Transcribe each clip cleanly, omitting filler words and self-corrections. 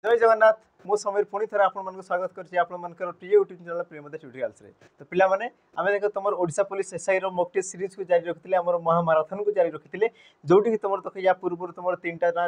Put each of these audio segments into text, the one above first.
जय जगन्नाथ मु समीर पुणी थे आपको स्वागत करछि आपनकर प्रिय यूट्यूब चैनल प्रियमदा ट्यूटोरियल्स रे। तो पिला माने आमे देखो तुम ओडिशा पुलिस एसआई रो मॉक टेस्ट सीरीज को जारी रखिले हमर महामाराथन को जारी रखिले जोटी कि तुम तो या पूर्व तुम तीनटा ना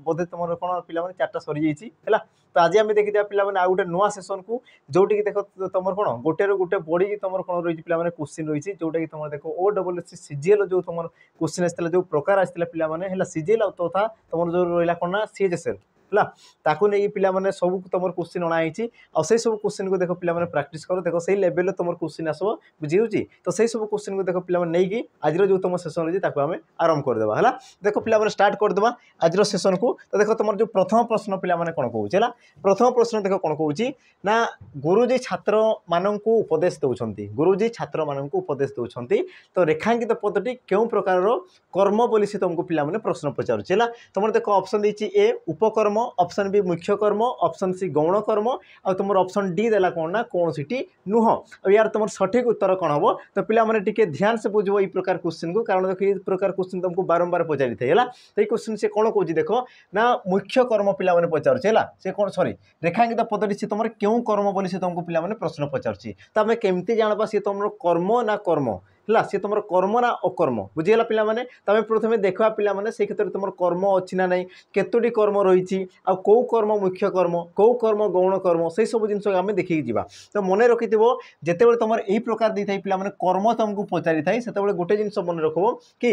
बोधे तुम कोन पिला माने चारटा सरी जाईछि हैला। तो आज आमे देखि दिया पिला माने आ गुटे नुवा सेशन को जोटी कि देखो तुम कोन गोटे रो गुटे बॉडी कि तुम कोन रही पिला माने क्वेश्चन रही जोटा कि तुम देखो ओडब्ल्यूएससी सीजीएल जो तुम क्वेश्चन आस्थिला जो प्रकार आस्थिला पिला माने हैला सीजीएल तथा तुम जो रहला कोन ना सीएचएसएल है ताकू नहीं पिला माने सब तुम क्वेश्चन अणाई से सब क्वेश्चन को देखो पिला माने प्रैक्टिस करो देखो सही लेवल तुम क्वेश्चन आसो बुझी तो सही सब क्वेश्चन को देखो पिला माने नहीं कि आज जो तुम सेशन रही ताको आमे आरंभ करदेवा है। देखो पिला माने स्टार्ट करदेवा आज सेशन को। तो देखो तुम जो प्रथम प्रश्न पिला माने कोन कहूची है प्रथम प्रश्न देखो कोन कहूची ना गुरुजी छात्र माननकु उपदेश दउछंती गुरुजी छात्र माननकु उपदेश दउछंती। तो रेखांकित पदटी केउ प्रकार कर्म बोली से तुमको पिला माने प्रश्न पचारुची है। तुम देखो ऑप्शन देछि ए उपकर्म ऑप्शन बी मुख्य कर्म ऑप्शन सी गौण कर्म आ तुम ऑप्शन डी देला कोन ना कौन सीटी नुह अब यार तुम सठिक उत्तर कौन हम। तो पिला माने टिके ध्यान से बुझो ई प्रकार क्वेश्चन को कारण देखो ये प्रकार क्वेश्चन तुमको बारंबार पचारि थे है। तो ये क्वेश्चन से कौन कहूँ देखो ना मुख्य कर्म पिला माने पचारुचे है से कौन सॉरी रेखांकित पदटी से तुम क्यों कर्म बोली से तुमको पिला माने प्रश्न पचारुची। तो आम केमती जानबा सी तुम कर्म ना कर्म है सी तुम कर्म ना अकर्म बुझीगला पिला माने। तमें प्रथमे देखा पिला माने से क्षेत्र में तुम कर्म अच्छी ना नहीं केतोटी कर्म रही आ कौ कर्म मुख्य कर्म कौ कर्म गौण कर्म से सब जिन आम देखिकी जावा। तो मन रखि जिते तुम यही प्रकार दे था पिला माने कर्म तुमको पचारि था से गोटे जिन मन रखो कि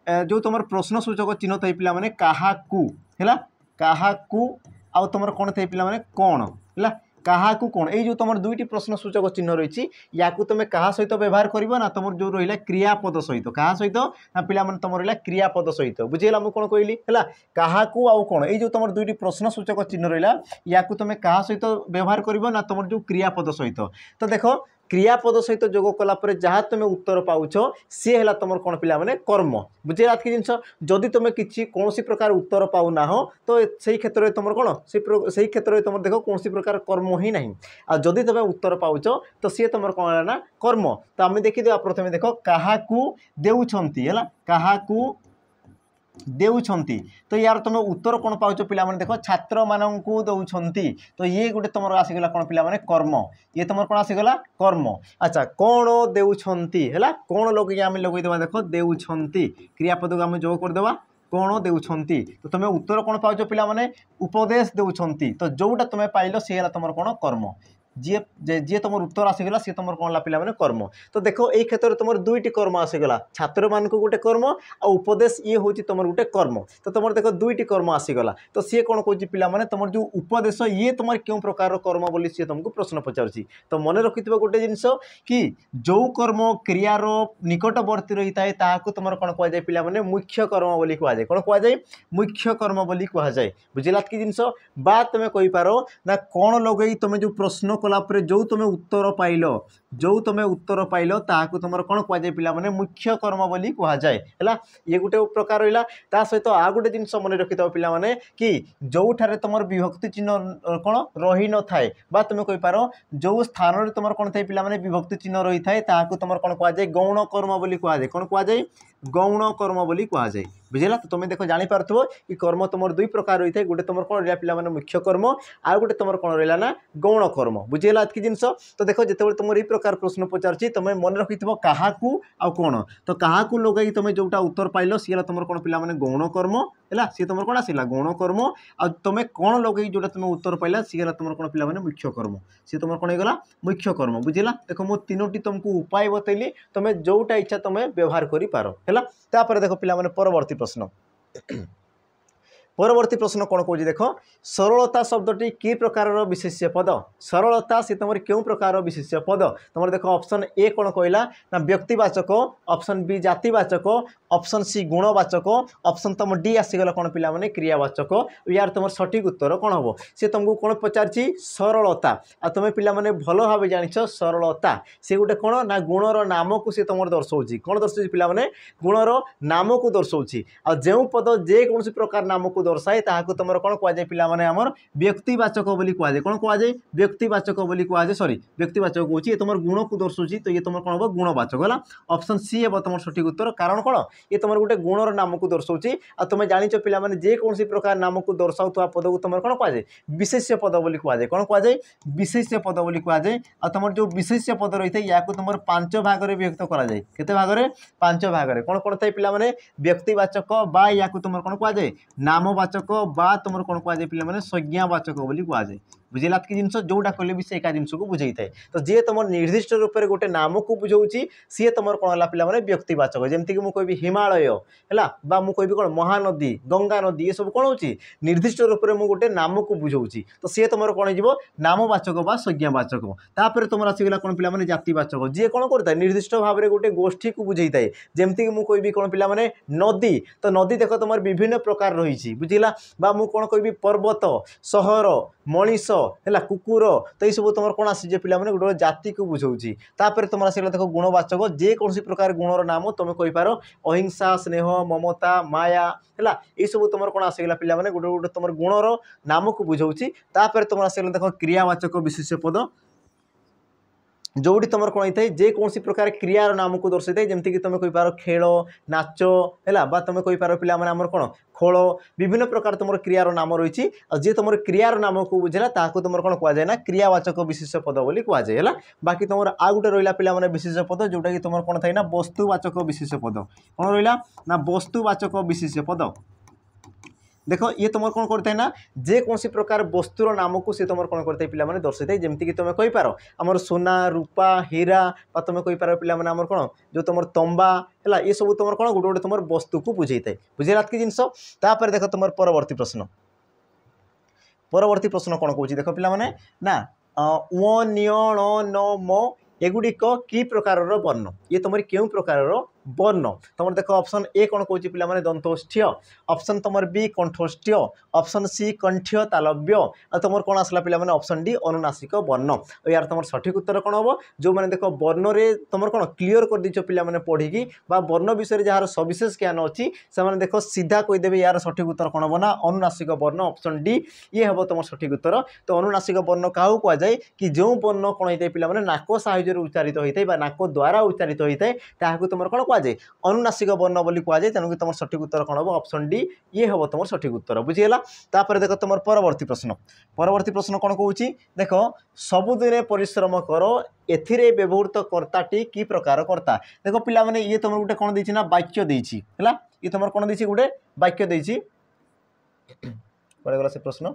जो तुम प्रश्न सूचक चिन्ह था पिला माने काहाकू है काहाकू आ तुम कौन था पिला माने कौन है काहाकू कौन ये जो तुम दुईटी प्रश्न सूचक चिन्ह रही या तुम क्या सहित व्यवहार कर ना तुम जो रहा क्रियापद सहित क्या सहित ना पिला माने तुम रहा क्रियापद सहित बुझेगा मुझे कौन कहली है क्या आउ कौन ये जो तुम दुईटी प्रश्न सूचक चिन्ह रहा या तुम क्या सहित व्यवहार कर ना तुम जो क्रियापद सहित। तो देखो क्रियापद सहित जोग कलापर जहाँ तुम उत्तर पाउछ सी है तुम कौन पिला माने कर्म बुझेगा कि जिनस जदि तुम किसी कौन प्रकार उत्तर पाऊना हो तो सही क्षेत्र में तुम कौन से क्षेत्र में तुम देखो कौन प्रकार कर्म ही ना आ जदि तुम उत्तर पाउछ तो सी तुम कौन है ना कर्म। तो आम देखीदा प्रथम देख क्या देउछंती है क्या देउछंती। तो यार तुम उत्तर कौन पाउछ पिला माने देखो छात्र माननकु दउछंती। तो ये गोटे तुम आसीगला कौन पिला माने कर्म ये तुम कौन आसीगला कर्म। अच्छा कौन देउछंती है कौन लगे आम लगेदेवा देखो देउछंती क्रियापद को आम जोग करदेवा कौन देउछंती। तो तुम उत्तर कौन पाउछ पिला माने उपदेश देउछंती। तो जोटा तुम पाइल सी है तुम कौन कर्म जी जी तुम उत्तर आसीगला सी तुम कौन पिला माने कर्म। तो देखो ये क्षेत्र में तुम दुईटी कर्म आसीगला छात्र मान को गोटे कर्म आ उपदेश ये हूँ तुम गोटे कर्म। तो तुम देखो दुईटी कर्म आसीगला तो सी कौन कहूँ पिला माने तुम जो उपदेश ये तुम क्यों प्रकार कर्म बोली सी तुमको प्रश्न पचारुची। तो मन रखि गोटे जिनस कि जो कर्म क्रियार निकटवर्ती रही है ताकू तुम कौन कहुए पिला माने मुख्य कर्म बोली कहुए कौन कहुए मुख्य कर्म बोली कहुए बुझेगा कि जिनस बा तुम कहींपार ना कौन लगे तुम जो प्रश्न कलापर जो तुम उत्तर पाइल जो तुम उत्तर पाइल ताकू तुम कौन कहुए पिला माने मुख्य कर्म बोली कहुए है। ये गोटे प्रकार रहा ता सहित आ गोटे जिन मन रखि था पिला माने कि जो ठारे तुम विभक्ति चिन्ह कौन रही न थाए बा तुम कहींपार जो स्थान में तुम कौन थे पिला माने विभक्ति चिन्ह रही थाए ताकू तुम कौन कहुए गौण कर्म बोली कहुए कौन कहुए गौण कर्म बोली कहुए बुझेगा। तो तुम देखो जानी पार्थो कि कर्म तुम दुई प्रकार रही है गोटे तुम कौन रहा पिला माने मुख्य कर्म आ गोटे तुम कौन रहा ना गौण कर्म बुझेगा कि जिनस। तो देखो जिते तुम यही प्रकार प्रश्न पचार तुम मन रखि क्या कौन तो क्या लगे तुम जोटा उत्तर पाइल सी तुम कौन पिला माने गौण कर्म है सी तुम कौन आसला गौण कर्म आ तुम कौन लगे जोटा तुम उत्तर पाइला सी तुम कौन पिला माने मुख्य कर्म सी तुम कौन होगा मुख्य कर्म बुझेगा। देखो मु तीनोटी तुमको उपाय बतैली तुम जोटा इच्छा तुम व्यवहार कर पार है। देखो पिला माने परवर्ती प्रश्न परवर्ती प्रश्न कौन कौन देख सरलता शब्दटी कि प्रकार विशेष्य पद सरलता से तुम क्यों प्रकार विशेष्य पद तुम देख ऑप्शन ए कौन कहला ना व्यक्तिवाचक ऑप्शन बी जातिवाचक ऑप्शन सी गुणवाचक ऑप्शन तुम डी आसीगला कौन पिला माने क्रियावाचक यार तुम सठिक उत्तर कौन हम सी तुमको कौन पचारि सरलता आ तुम पिला माने भल भाव जानिछ सरलता से गोटे कौन ना गुणर नाम को सी तुम दर्शाऊँ कौन दर्शाऊँ पिला माने गुणर नाम को दर्शाऊँ आ जो पद जेकोसी प्रकार नाम को दर्शाए ताहाकु तुमर कोन कुआ जाय पिला माने हमर व्यक्तिवाचक बोली कुआ जाय कोन कुआ जाय व्यक्तिवाचक बोली कुआ जाय सॉरी व्यक्तिवाचक होची ये तुमर गुण को दर्शुची तो ये तुमर कोन हो गुणवाचक होला ऑप्शन सी हे तुमर सठिक उत्तर कारण कोन ये तुमर गुटे गुणर नाम को दर्शौची आ तुमे जानिचो पिला माने जे कोनसी प्रकार नाम को दर्शाउतवा पद को तुमर कोन कुआ जाय विशेष्य पद बोली कुआ जाय कोन कुआ जाय विशेष्य पद बोली कुआ जाय आ तुमर जो विशेष्य पद रहिते याकु तुमर पांच भाग रे विभक्त करा जाय केते भाग रे पांच भाग रे कोन कोन थाय पिला माने व्यक्तिवाचक बा याकु तुमर कोन कुआ जाय नामवाचक बा तुमर कोन कुआ जाय पिला माने संज्ञावाचक बोली कुआ जाय बुझेला कि जिनस जोटा कहले भी से एका जिनस को बुझाई थाए तो जे तुम निर्दिष्ट रूप से गोटे नाम को बुझाऊँगी सी तुम कौन है पिला माने व्यक्तिवाचक जमीक मुझे हिमालय है बा मुझे कौन महानदी गंगा नदी ये सब कौन हो निर्दिष्ट रूप से मुझे गोटे नाम को बुझाऊँगी तो सी तुम कौन हो नामवाचक बा संज्ञावाचक तापर तुम आसगला कौन पिला माने जातिवाचक जी कौन करता है निर्दिष्ट भाव में गोटे गोष्ठी को बुझाई थाए जमीक मुझे कह कौन पिला माने नदी तो नदी देख तुम विभिन्न प्रकार रही बुझिला बा मुझे कौन कह पर्वत सहर मनीष है कुकुर तो ये सब तुम कौन आसी पिला माने गोटे जाति को बुझाऊँगी तापर तुम आसगला देख गुणवाचक जे कौन प्रकार गुणर नाम तुम कहींपार अहिंसा स्नेह ममता माया है ये सब तुम कौन आसगला पिला माने गोटे गोटे तुम गुणर नाम को बुझाऊँगी तापर तुम आसगला देख क्रियावाचक विशेष्य पद जोड़ी तुम कौन होता है जे कौन प्रकार क्रियार नाम को दर्शाई थाए जमीक तुम कहींपार खेल नाच है तुम कहींपार पिला माने आमर कौन खोल विभिन्न प्रकार तुम क्रियार नाम रही जे तुम क्रियार नाम को बुझेला ताकू तुम कौन कहुए ना क्रियावाचक विशेष पद बोली कहुए है बाकी तुम आ गोटे रहा पिला माने विशेष पद जोटा कि तुम कौन थाए ना वस्तुवाचक विशेष पद कौन रहा ना वस्तुवाचक विशेष पद देख ये तुम कौन करता है ना जे कौन प्रकार वस्तुर नाम को सी तुम कौन करता है पिला माने दर्शाई थाए जमीक तुम कहींपार आमर सोना रूपा हीरा तुम कहींपार पिला माने आमर कौन जो तुम तंबा है ये सब तुम कौन गोटे गोटे तुम वस्तु को बुझे थाए बुझेगा कि जिनस तापर देख तुम परवर्ती प्रश्न कौन कौन देख पिला माने ना व न्य न म एगुड़िक कि प्रकार वर्ण ये तुम क्यों प्रकार वर्ण तुम देख ऑप्शन ए कौन कौन पिला माने दंतोष्ठ्य ऑप्शन तुम बी कंठोष्ठ्य ऑप्शन सी कंठ्य तालव्य और तुम कौन आसला पिला माने ऑप्शन डी अनुनासिक वर्ण और यार तुम सठिक उत्तर कौन हम जो मैंने देख वर्ण रे तुम कौन क्लीयर कर दीच पिला माने पढ़ी वर्ण विषय जार सविशेष ज्ञान अच्छी से देख सीधा कहीदेवे यार सठिक उत्तर कौन हम ना अनुनासिक वर्ण ऑप्शन डी ये हम तुम सठिक उत्तर तो अनुनासिक वर्ण क्या कहुए कि जो वर्ण कौन होता है पिला माने नाक साहाय्य उच्चारित होता है नाक द्वारा उच्चारित होता है ताकू तुम कौन कहुए अनुनासिक वर्ण बोली कहुए तेणुक तुम सठिक उत्तर कौन हम ऑप्शन डी ये हम तुम सठिक उत्तर बुझीगला तापर देख तुम परवर्ती प्रश्न कौन कहूँ देख सबुदिने परिश्रम कर एथिरे व्यवहृत कर्ताटी कि प्रकार कर्ता देख पिला माने ये तुम गोटे कौन देछि ना वाक्य देछि है ये तुम कौन देछि गोटे वाक्य देछि गला से प्रश्न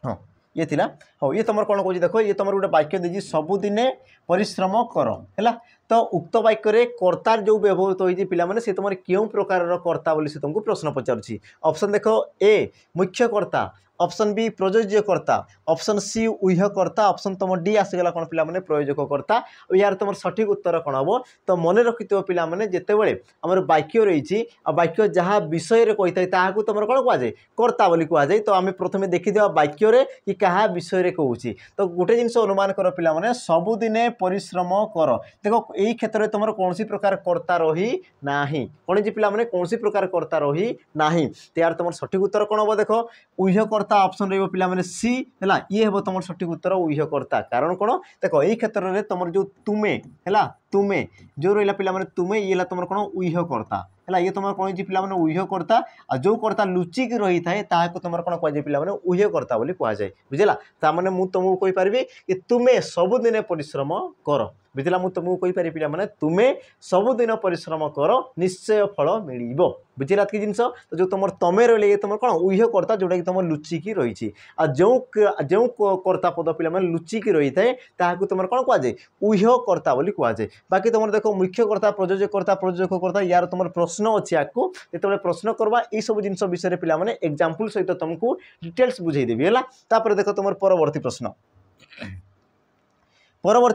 हाँ ये थिला हाँ ये तुम कौन कहूँ देख ये तुम गोटे वाक्य देछि सबुदिने परिश्रम कर है तो उक्त वाक्य कर्तार जो व्यवहृत होती पिला माने से तुम क्यों प्रकार कर्ता बोली से तुमको प्रश्न पचारुछि ऑप्शन देख ए मुख्य कर्ता ऑप्शन बी प्रयोज्यकर्ता ऑप्शन सी उह्यकर्ता ऑप्शन तुम डी आसगला कौन पिला माने प्रयोजककर्ता और यार तुम सठिक उत्तर कौन हम तो मन रखिथ पिला माने जेतेबेले आमर वाक्य रही वाक्य जहाँ विषय रे कही था तुम कौन कहुए कर्ता बोली कहुए तो आम प्रथम देखीदे वाक्य रे कि क्या विषय रे कहूँ तो गोटे जिनस अनुमान कर पिला माने सबुदिने परिश्रम कर देख यही क्षेत्र में तुम कौन प्रकार कर्ता रही ना कौन पिला माने कौन प्रकार कर्ता रही ना तो यार तुम सठिक उत्तर कौन हम देख उह्यकर्ता ऑप्शन रही पिला माने सी है ये हम तुम सठिक उत्तर उह्यकर्ता कारण कौन देख यही क्षेत्र में तुम जो तुमे है तुमे जो रहा पिला माने तुमे ये तुम कौन उह्यकर्ता है ये तुम कौन पिला माने उह्यकर्ता आ जो कर्ता लुचिक रही थाए ताको तुम कौन कहुए पिला माने उह्यकर्ता बोली कहुए बुझेला तामाने मु तुमको कहि पारिबी कि तुमे सबुदिने परिश्रम कर बुझला मु तुमको कहि पारि पिला माने तुमे सबुदिन परिश्रम कर निश्चय फल मिलिबो बुझेला कि जिनस तो जो तुम तमे रही तुम कौन उह्यकर्ता जोटा कि तुम लुचिकी रही आ जो कर्ता पद पिला माने लुचिकी रही थाए ताको तुम कौन कहुए उह्यकर्ता बोली कहुए बाकी तुम देख मुख्यकर्ता प्रयोजककर्ता यार तुम प्रश्न अच्छी आपको जो प्रश्न करवा ये सब जिन विषय पिला माने एग्जाम्पल सहित तुमको डिटेल्स बुझेदेवी है तापर देख तुम परवर्ती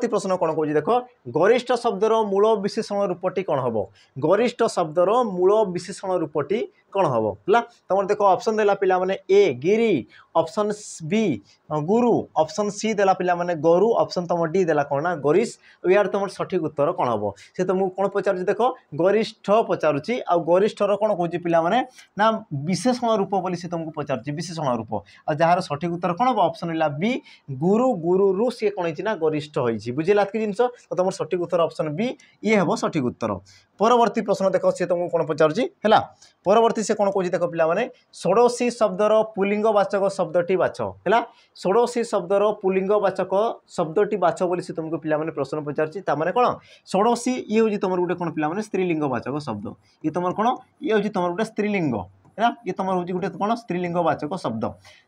प्रश्न कौन कहूँ देख गरिष्ठ शब्दर मूल विशेषण रूपटी कौन हम गरिष्ठ शब्दर मूल विशेषण रूपटी कौन हम है तुम देख ऑप्शन देला पिला माने ए गिरी ऑप्शन बी गुरु ऑप्शन सी देला पिला माने गोरु ऑप्शन तुम डी देला कौन ना गरिष्ठ यार तुम सठिक उत्तर कौन हम से तुमको कौन पचार देख गरिष्ठ पचारुची आ गरिष्ठर कौन कौन पिला माने ना विशेषण रूप बोली से तुमको पचार विशेषण रूप आ जार सठिक उत्तर कौन हम ऑप्शन है बी गुरु गुरु रु सी कौन होना गरिष्ठ होती बुझेगा कि जिनस तो तुम सठिक उत्तर ऑप्शन बी ये हम सठिक उत्तर परवर्ती प्रश्न देख सी तुमको कौन पचार है परवर्ती से कौन कौन देख पिला माने षोडशी शब्दर पुलिंगवाचक शब्दटी बाछ है षोडशी शब्दर पुलिंगवाचक शब्दटी बाछ बोली से तुमको पिला माने प्रश्न पचार माने कौन षोडशी ये हूँ तुम गोटे कौन पिला माने स्त्रीलिंगवाचक शब्द ये तुम कौन ये हूँ तुम गोटे स्त्रीलिंग है ये तुम हूँ गोटे कौन स्त्रीलिंगवाचक शब्द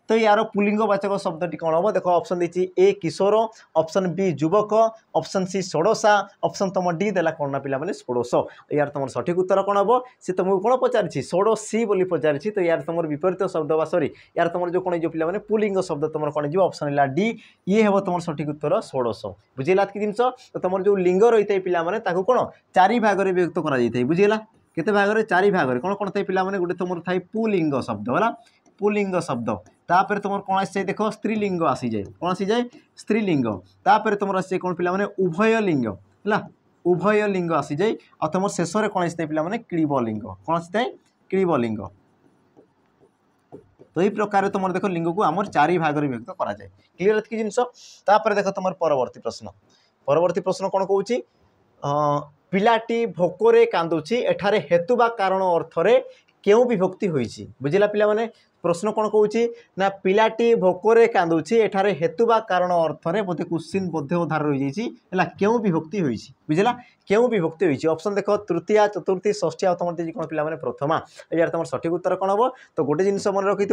तो यार पुलिंगवाचक शब्दटी कौन हम देख ऑप्शन देती ए किशोर ऑप्शन बी युवक ऑप्शन सी षोडशा ऑप्शन तुम डी देला कौन ना पिला माने षोडश यार तुम सठिक उत्तर कौन हम सी तुमको कौन पचारि षोडशी बोली पचारि तो यार तुम विपरीत शब्द बा सॉरी यार तुम जो कौन जो पिला माने पुलिंग शब्द तुम कौन जो ऑप्शन है डी ये हम तुम सठिक उत्तर षोडश बुझेगा कि जिनस तो तुम जो लिंग रही है पिला माने ताको कौन चारि भाग में विभक्त कर बुझेगा केते भाग चारि भाग कौन कौन थे पिला माने गोटे तुम थाई पुलिंग शब्द है पुलिंग शब्द तापर तुम कौन आसी देख स्त्रीलिंग आसी जाए कौन आसी जाए स्त्रीलिंग तापर तुम आसी कौन पिला माने उभय लिंग है उभय लिंग आसी जाए और तुम शेष में कौन आसी पिला माने क्लीबलिंग कौन आसी थाए क्लीबलिंग तो यही प्रकार तुम देख लिंग को आम चारि भाग में विभक्त करा जाए क्लीयर कि जिनस तापर देख तुम परवर्ती प्रश्न कौन कहूँ पिलाटी भोकरे कांदुची एठारे हेतु बा कारण अर्थरे केउ विभक्ति होईची बुझिला पिला माने प्रश्न कौन कहूँ ना पिलाटी भोकरे कांदुची एठारे हेतु बा कारण अर्थरे बोधे क्वेश्चन बोधे उधार रही जाइए केउ विभक्ति होईची बुझिला केउ विभक्ति होईची ऑप्शन देख तृतीया चतुर्थी षष्ठी तुम कौन पिला माने प्रथमा यार तुम सठिक उत्तर कौन हम तो गोटे जिनस मन रखि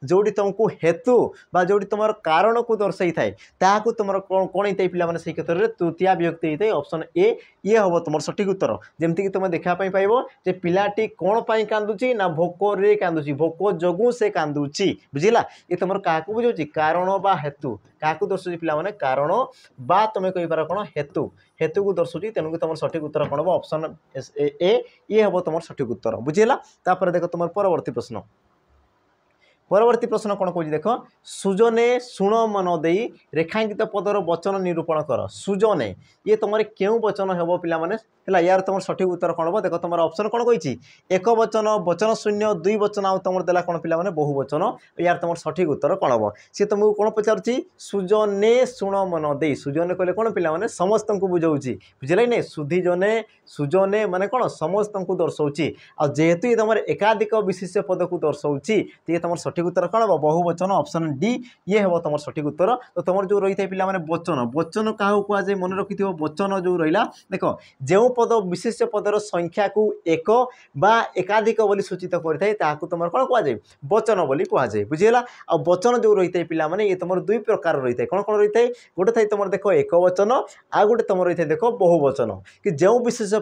जोटी तुमको हेतु बा जोटी तुम कारण को दर्शाई थाए ताकू तुम कौन होता पिला माने से क्षेत्र में तृतीया विभक्ति होता है ऑप्शन ए ये हम तुम सठिक उत्तर जमती तुम देखा पाइब जे पिलाटी कौन पाई कांदुची ना भोकरे कांदुची भोक जोगु से कांदुची बुझिला ये तुम क्या बुझाऊँ कारण बा हेतु क्या दर्शाऊँ पिला माने कारण बा तुम कहीपर कौन हेतु हेतु को दर्शाऊँ तेणुक तुम सठिक उत्तर कौन हम ऑप्शन ए ये हम तुम सठिक उत्तर बुझेगा तापर देख तुम परवर्ती प्रश्न कौन कौन देख सुजने शुण मन दे रेखांकित पदर वचन निरूपण कर सुजने ये तुम क्यों वचन हम पिला माने है यार तुम सठिक उत्तर कौन हम देख तुम ऑप्शन कौन कही एक वचन वचन शून्य दुई वचन आ तुम देला कौन पिला माने बहु वचन यार तुम सठिक उत्तर कौन हम सी तुमको कौन पचार सुजने शुण मन दे सुजने कहले कौन पिला माने समस्त को बुझाऊँ बुझे नहीं सुधीजने सुजने माने कौन समस्त को दर्शाऊँ आ जेहेतु ये तुम एकाधिक विशेष पद को दर्शाऊँ ये तुम सठिक उत्तर कौन हम बहुवचन ऑप्शन डी ये हम तुम सठिक उत्तर तो तुम जो रही है पिला माने वचन वचन क्या कहुए मन रखि वचन जो रहा देख जो पद विशेष पदर संख्या को एक बा एकाधिक बोली सूचित करता है तुम कौन कहुए वचन बोली कहुए बुझीगला आ वचन जो रही है पिला माने ये तुम दुई प्रकार रही है कौन कौन रही है गोटे थी तुम देख एक वचन आ गोटे तुम रही है देख बहुवचन कि जो विशेष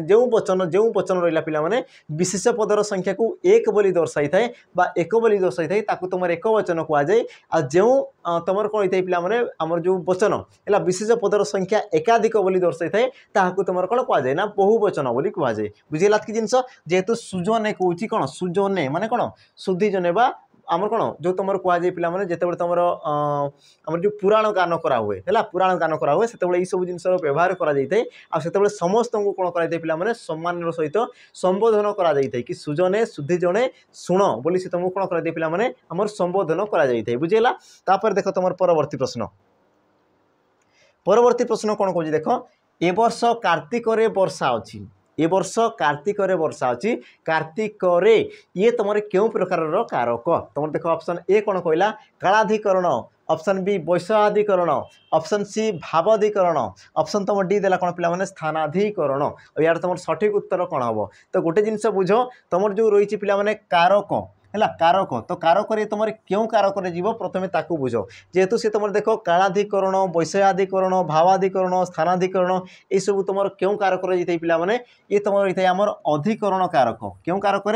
जो वचन रहा पिला माने विशेष पदर संख्या को एक बोली दर्शाई थाए बा एक बोली दर्शाई थाए ताकू तुम एक वचन कहुए आ जो तुम कौन होता है पिला माने आमर जो वचन है विशेष पदर संख्या एकाधिक बोली दर्शाई थाए ताकू तुम कौन कहुए ना बहुवचन बोली कहुए बुझेगा कि जिनस जेहेतु सुजने कौची कौन सुजने माने कौन सुधीजने बा आमर कौन जो तुम कहुए पिला माने जितेबाला तुम आमर जो पुराण गान करा हुए है पुराण गान करा हुए से सब जिन व्यवहार कर समस्त को कौन कराई पिला माने सम्मान सहित संबोधन कर कि सुजने सुधीजने शुण बोली से तुमको कौन कराई पिला माने आमर संबोधन कर बुझेगा तापर देख तुम परवर्ती प्रश्न कौन कौन देख ए वर्ष कार्तिक वर्षा अच्छी ए वर्ष कार्तिक वर्षा अच्छी कार्तिक ये तुम क्यों प्रकार कारक तुम देख ऑप्शन ए कौन कहला कालाधिकरण ऑप्शन बी वैषयाधिकरण ऑप्शन सी भावाधिकरण ऑप्शन तुम डी देला कौन पिला माने स्थानाधिकरण और यार तुम सठिक उत्तर कौन हम तो गोटे जिनस बुझ तुम जो रही पिला माने कारक है कारक तो कारक तुम क्यों कारक जीव प्रथम ताकू बुझ जेहेतु सी तुम देख कालाधिकरण वैषयाधिकरण भावाधिकरण स्थानाधिकरण ये सब तुम क्यों कारक रही पिला माने ये तुम रही है आमर अधिकरण कारक क्यों कारक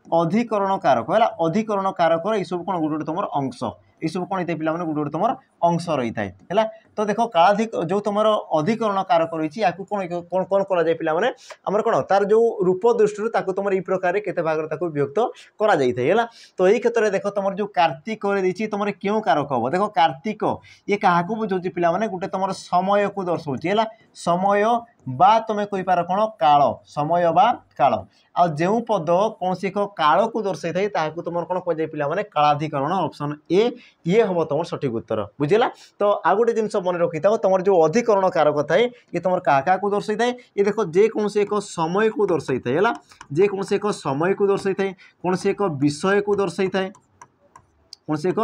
अधिकरण कारक है अधिकरण कारक ये सब कौन गोटे तुम अंश ये सब कौन होता है पे गोटे तुम अंश रही है। तो देख कालाधिक जो तुम अधिकरण कारक रही है कौन कौन कौन करा जाए पे आमर कौन तार जो रूप दृष्टि तुम ये प्रकार केते भाग विभक्त करा जाइए है। तो यही क्षेत्र में देख तुम जो कार्तिक तुम क्यों कारक हम देख कार्तिक ये क्या बुझे पे गोटे तुम समय को दर्शाऊँ है समय बा तुम कहींपार कौन काल समय बा काल आ जो पद कौन एक काल को दर्शाई था तुम कौन कह पे कालाधिकरण ऑप्शन ए ये हम तुम सठिक उत्तर बुझेगा। तो आ गोटे जिन मन रखी था तुम जो अधिकरण कारक थाए ये तुम क्या दर्शाई थाए ये देख जेकोसी एक समय को दर्शाई थाए है जेकोसी एक समय को दर्शाई थाए कौन से एक विषय को दर्शाई थाए कौन से एक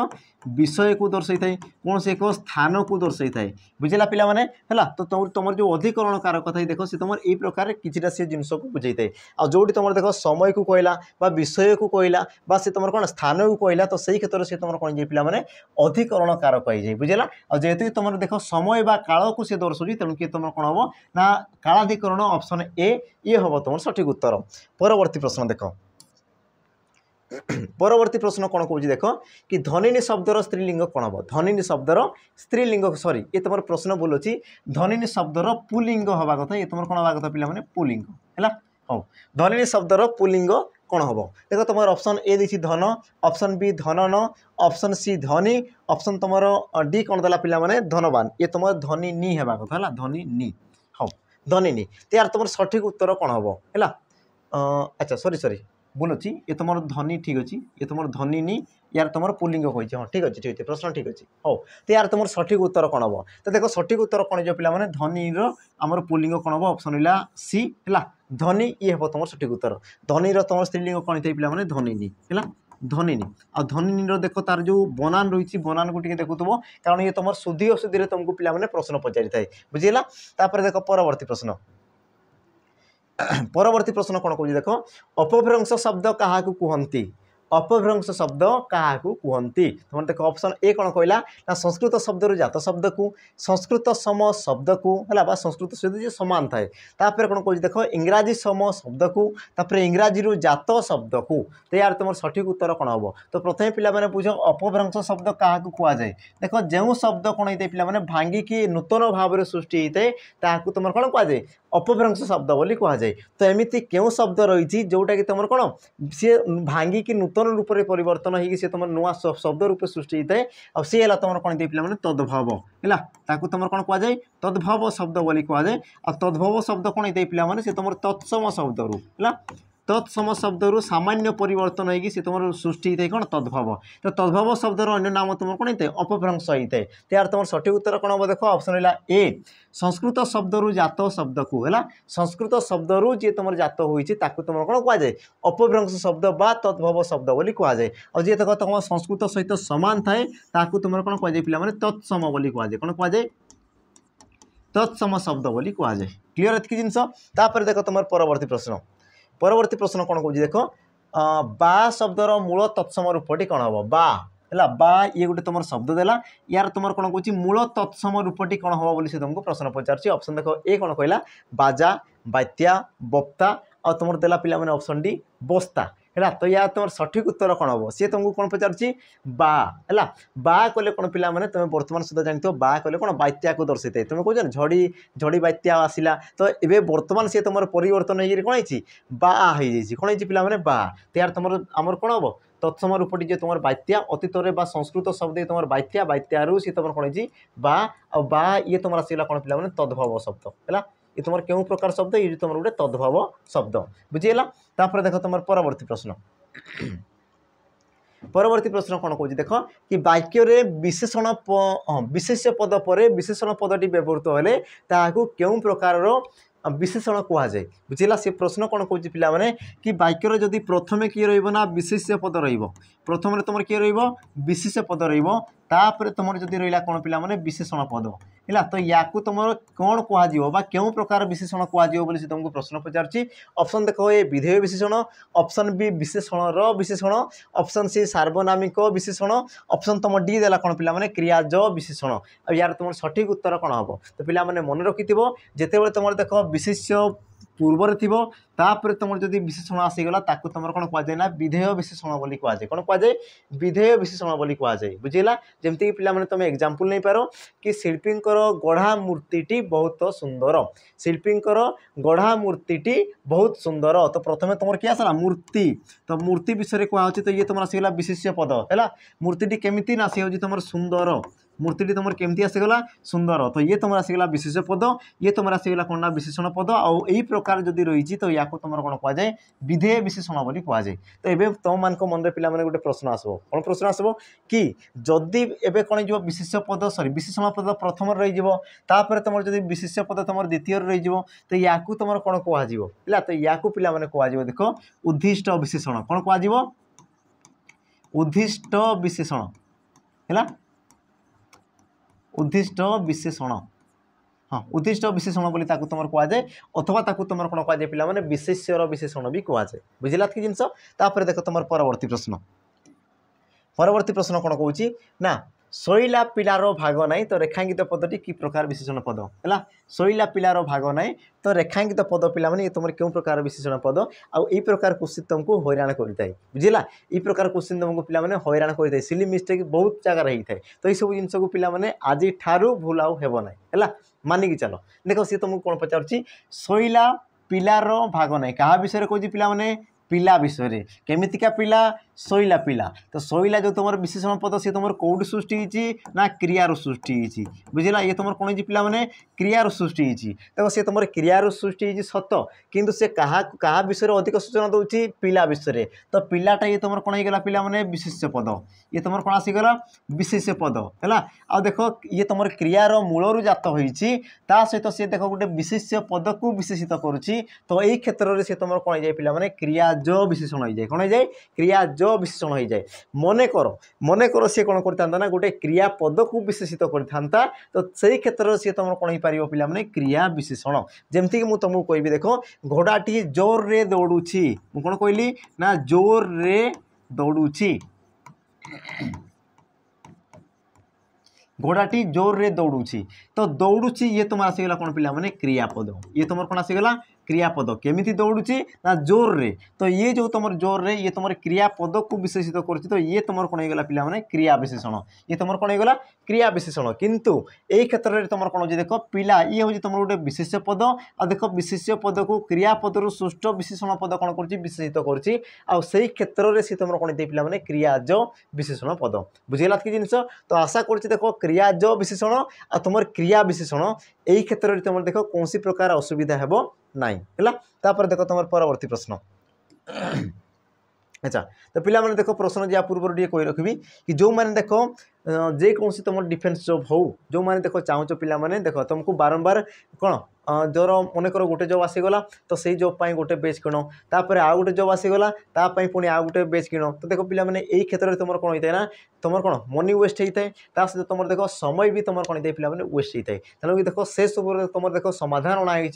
विषय को दर्शाई थाए कौन से एक स्थान को दर्शाई थाए बुझेगा पिला माने है। तो तुम जो अधिकरण कारक था देख सी तुम यही प्रकार किसी से जिनस को बुझे थाए आ जो तुम देख समय को कहला विषय को कहला से तुम कौन स्थान को कहला तो सही क्षेत्र से तुम कौन पे माने अधिकरण कारक हो बुझेगा। और जेहेतु तुम देख समय बा काल को सी दर्शाऊँ तेणु कि तुम कौन हम ना कालाधिकरण ऑप्शन ए ये हम तुम सठिक उत्तर। परवर्ती प्रश्न देख परवर्ती प्रश्न कौन कौन देख कि धनिनी शब्दर स्त्रीलिंग कौन हम धनिनी शब्दर स्त्रीलिंग सॉरी ये तुम प्रश्न बोलूँ धनिनी शब्दर पुलिंग हवा कथा ये तुम कौन हवा कथा पे पुलिंग है। हाँ धनिनी शब्दर पुलिंग कौन हम देख तुम ऑप्शन ए दी धन ऑप्शन बी धनन ऑप्शन सी धनी ऑप्शन तुम डी कौन देला पे धनवान ये तुम धनी नी हवा कथा है धनी नी। हाँ धनी नी तो यार तुम सठिक उत्तर कौन हम है। अच्छा सॉरी सॉरी बोलूँ ये तुम धनी ठीक अच्छे ये तुम धनी नी यार तुम पुलिंग कही हाँ ठीक अच्छे प्रश्न ठीक अच्छे। हाँ तो यार तुम सठिक उत्तर कौन हम तो देख सठिक उत्तर कौन जो पे धनी आमर पुलिंग कौन हम ऑप्शन है सी है धनी ये हम तुम सठिक उत्तर धनी तुम स्त्रीलिंग कौन थे पे धनिनी है धनिनी आ धनिनी देख तार जो बनान रही बनान को देखुव कारण ये तुम शुद्धि अशुद्धि तुमको पे प्रश्न पचारि थाए बुझेगा। देख परवर्ती प्रश्न परवर्ती प्रश्न कौन कह देख अपभ्रंश शब्द क्या कहती अपभ्रंश शब्द क्या कहती तुम देख ऑप्शन ए कौन कहला ना संस्कृत शब्द रू जात शब्द को संस्कृत सम शब्द को है संस्कृत सहित जो सामान थाए तापर कौन कह देख इंग्राजी सम शब्द को तापर इंग्राजी रू जात शब्द को तो यार तुम सठिक उत्तर कौन हम तो प्रथम पे बुझ अपभ्रंश शब्द क्या कहुए देख जो शब्द कौन होता है पे भांगिकी नूतन भाव में सृष्टि होता है तुम कौन कहुए अपभ्रंश शब्द बोली कहुए। तो एमती क्यों शब्द रही जोटा कि तुम कौन सी भांगिकी नूतन रूप से परिवर्तन होगी तुम नुआ शब्द रूप सृष्टि होता है और सी है तुम कौन पे तद्भव है तुम कौन कहुए तद्भव शब्द बोली कहुए और तद्भव शब्द कौन होता है पे तुम तत्सम शब्द रू है तत्सम शब्द रू सामान्य परिवर्तन होगी सी तुम सृष्टि होता है कौन तद्भव तो तद्भव शब्द अन्य नाम तुम कौन होता है अपभ्रंश होता है। तो यार तुम सठिक उत्तर कौन हम देख ऑप्शन है ए संस्कृत शब्द रू जात शब्द को है संस्कृत शब्द रू जी तुम जात होती तुम कौन कहुए अपभ्रंश शब्द बा तद्भव शब्द बोली कहुए और जी देख तुम संस्कृत सहित सामान थाए तुम कौन कहुए पे तत्सम बोली कहुए कौन कहुए तत्सम शब्द बोली कहुए क्लीयर एतकी जिनस। तापर देख तुम परवर्ती प्रश्न कौन कह देख बा शब्दर मूल तत्सम रूपटी कौन हम बा है बा ये गोटे तुम शब्द देला यार तुम कौन कह मूल तत्सम रूपटी कौन हम बोली तुमको प्रश्न पचार ऑप्शन देख ए कौन कहला बाजा बात्या बप्ता और तुम देला पे ऑप्शन डी बस्ता है। तो या तुम सठिक उत्तर कौन हम सी तुमको कौन पचार बा है बा कले कौन पे तुम बर्तमान सुधा जानते हो बा कले कौन बात्या को दर्शाई तुम कह झड़ी झड़ी बात्या आसला तो ये बर्तमान सी तुम परिवर्तन हो कौन है बा हो कौन है पे बा तो यार तुम आमर कौन हम तत्सम रूपटी जो तुम बात्या अतीत में संस्कृत शब्द तुम बात्या बात्यारू सी तुम कौन बा ये तुम आसला कौन पे तद्भव शब्द है ये तुम क्यों प्रकार शब्द ये तुम गोटे तद्भव शब्द बुझीगला। तापर देख तुम परवर्ती प्रश्न परवर्ती प्रश्न कौन कह देख कि वाक्य विशेषण विशेष्य पद पर विशेषण पदटी व्यवहृत हेले क्यों प्रकार विशेषण कहुए बुझेगा। से प्रश्न कौन कौन पे कि वाक्यर जदि प्रथमे किए रहा विशेष्य पद रथम तुम किए विशेष्य पद रही तुम जदि रहा कौन पे विशेषण पद है तो या तुम कौन कह क्यों प्रकार विशेषण कह तुमको प्रश्न पचार ऑप्शन देख ए विधेय विशेषण ऑप्शन बी विशेषण विशेषण ऑप्शन सी सार्वनामिक विशेषण ऑप्शन तुम डी देला कौन पे क्रियाज विशेषण और यार तुम सठिक उत्तर कौन हम तो पे मन रखि जिते तुम देख विशेष्य पूर्व थी तापर तुम जदि विशेषण आसीगला ताकू तुम कौन कहुए ना विधेय विशेषण बोली कहुए कौन कहुए विधेय विशेषण बोली कहुए बुझेगा जमती पिला तुम एग्जांपल नहीं पार कि शिल्पी गढ़ा मूर्तिटी बहुत सुंदर शिल्पी गढ़ा मूर्तिटी बहुत सुंदर तो प्रथम तुम किए आसला मूर्ति तो मूर्ति विषय कहुच्छे तो ये तुम आसीगला विशेष्य पद है मूर्ति केमी ना सी हूँ तुम सुंदर मूर्ति तुम केमती आसीगला सुंदर तो ये तुम आसीगला विशेष पद ये तुम आसीगला कौन ना विशेषण पद आउ प्रकार जदि रही तो या तुम कौन कहुए विधेय विशेषण बोली कहुए तो ये तुम मान मन पे गोटे प्रश्न आसो कौन प्रश्न आसो कि जदि एबे कौन जो विशेष पद सॉरी विशेषण पद प्रथम रही तुम जब विशेष पद तुम द्वितीय रही तो या तुम कौन कह तो या पे कह देख उद्दिष्ट विशेषण कौन कह उद्दिष्ट विशेषण है उद्दिष्ट विशेषण हाँ उद्दिष्ट विशेषण बोली तुम कहुए अथवा तुम कौन कहुए पे विशेष्यर विशेषण भी कहुए बुझला कि जिनस देख तुम परवर्ती प्रश्न कौन कौच ना शैला पिलार भाग नाई तो रेखांकित पदटी कि प्रकार विशेषण पद है शैला पिलार भाग नाई तो रेखांकित पद पे तुम क्यों प्रकार विशेषण पद आउ ई प्रकार क्वेश्चन तुमको हैरान करता है बुझला ई प्रकार क्वेश्चन तुमको पिला हैरान करता है सिली मिस्टेक बहुत जगह रही है तो ये सब जिन को पिला आज ठारू भूल आउ हेब ना है मानिकी चलो देख सी तुमको कौन पचार शैला पिलार भाग नाई क्या विषय कौन पिला पिला विषय केमितिका पिला शैला पिला तो शैला जो तुम विशेषण पद सी तुम कौटी सृष्टि ना क्रियार सृष्टि बुझला ये तुम कौन पिला माने क्रियार सृष्टि देखो सी तुम क्रियार सृष्टि सत किंतु से क्या विषय अधिक सूचना दूसरी पिला विषय तो पिलाटा ये तुम कौन होगा पिला माने विशेष्य पद ये तुम कौन आसीगला विशेष पद है आ देख ये तुम क्रियार मूलर जात होती सहित सी देख गोटे विशेष्य पद को विशेषित करुच्ची तो यही क्षेत्र में सी तुम कौन हो पिला क्रियाज विशेषण हो जाए कौन हो जाए क्रियाज विशेषण हो जाए मन सी कौन करता ना गोटे क्रिया पद को विशेषित करता तो सही क्षेत्र में सी तुम कौन हो पार पिला क्रिया विशेषण जमती कि तुमको कहि देख घोड़ाटी जोर रे दौड़ुछि कौन कहली ना जोर रे दौड़ुछि घोड़ाटी जोर रे दौड़ुछि तो दौड़ुछि ये तुम आसीगला कौन पिला क्रियापद ये तुम कौन आसीगला क्रियापद केमिति दौड़ुछि ना जोर रे तो ये जो तुम जोर रे ये तुम क्रियापद को विशेषित करुच्ची तो ये तुम कौन होगा पिला क्रिया विशेषण ये तुम कौन होगा क्रिया विशेषण किंतु यही क्षेत्र में तुम कौन हो देख पिला ये हूँ तुम गोटे विशेष पद आ देख विशेष पद को क्रियापद सृष्ट विशेषण पद कौन कर विशेषित करुच्ची आई क्षेत्र में सी तुम कौन पिला क्रियाज विशेषण पद बुझेगा कि जिन तो आशा कर देख क्रियाज विशेषण आ तुम क्रिया विशेषण यही क्षेत्र में तुम देख कौन प्रकार असुविधा हे नाई है देख तुम परवर्ती प्रश्न अच्छा तो पिला माने देखो प्रश्न या पूर्व कही रखी कि जो मैंने देख जेकोसी तुम डिफेन्स जॉब हो जो मैंने देख चाहूच पिला माने देख तुमको बारंबार कौन जोर मनकर गोटे जॉब आसीगला तो सही जॉब पाई गोटे बेच किण तापर आउ गोटे जॉब आसीगला तापाई पुणी आउ गोटे बेच किण तो देख पिला माने यही क्षेत्र में तुम कौन होता है ना तुम कौन मनी वेस्ट होता है सहित तुम देख समय भी तुम कौन पिला माने वेस्ट होता है तेणुक देख से सब तुम देख समाधान अणाई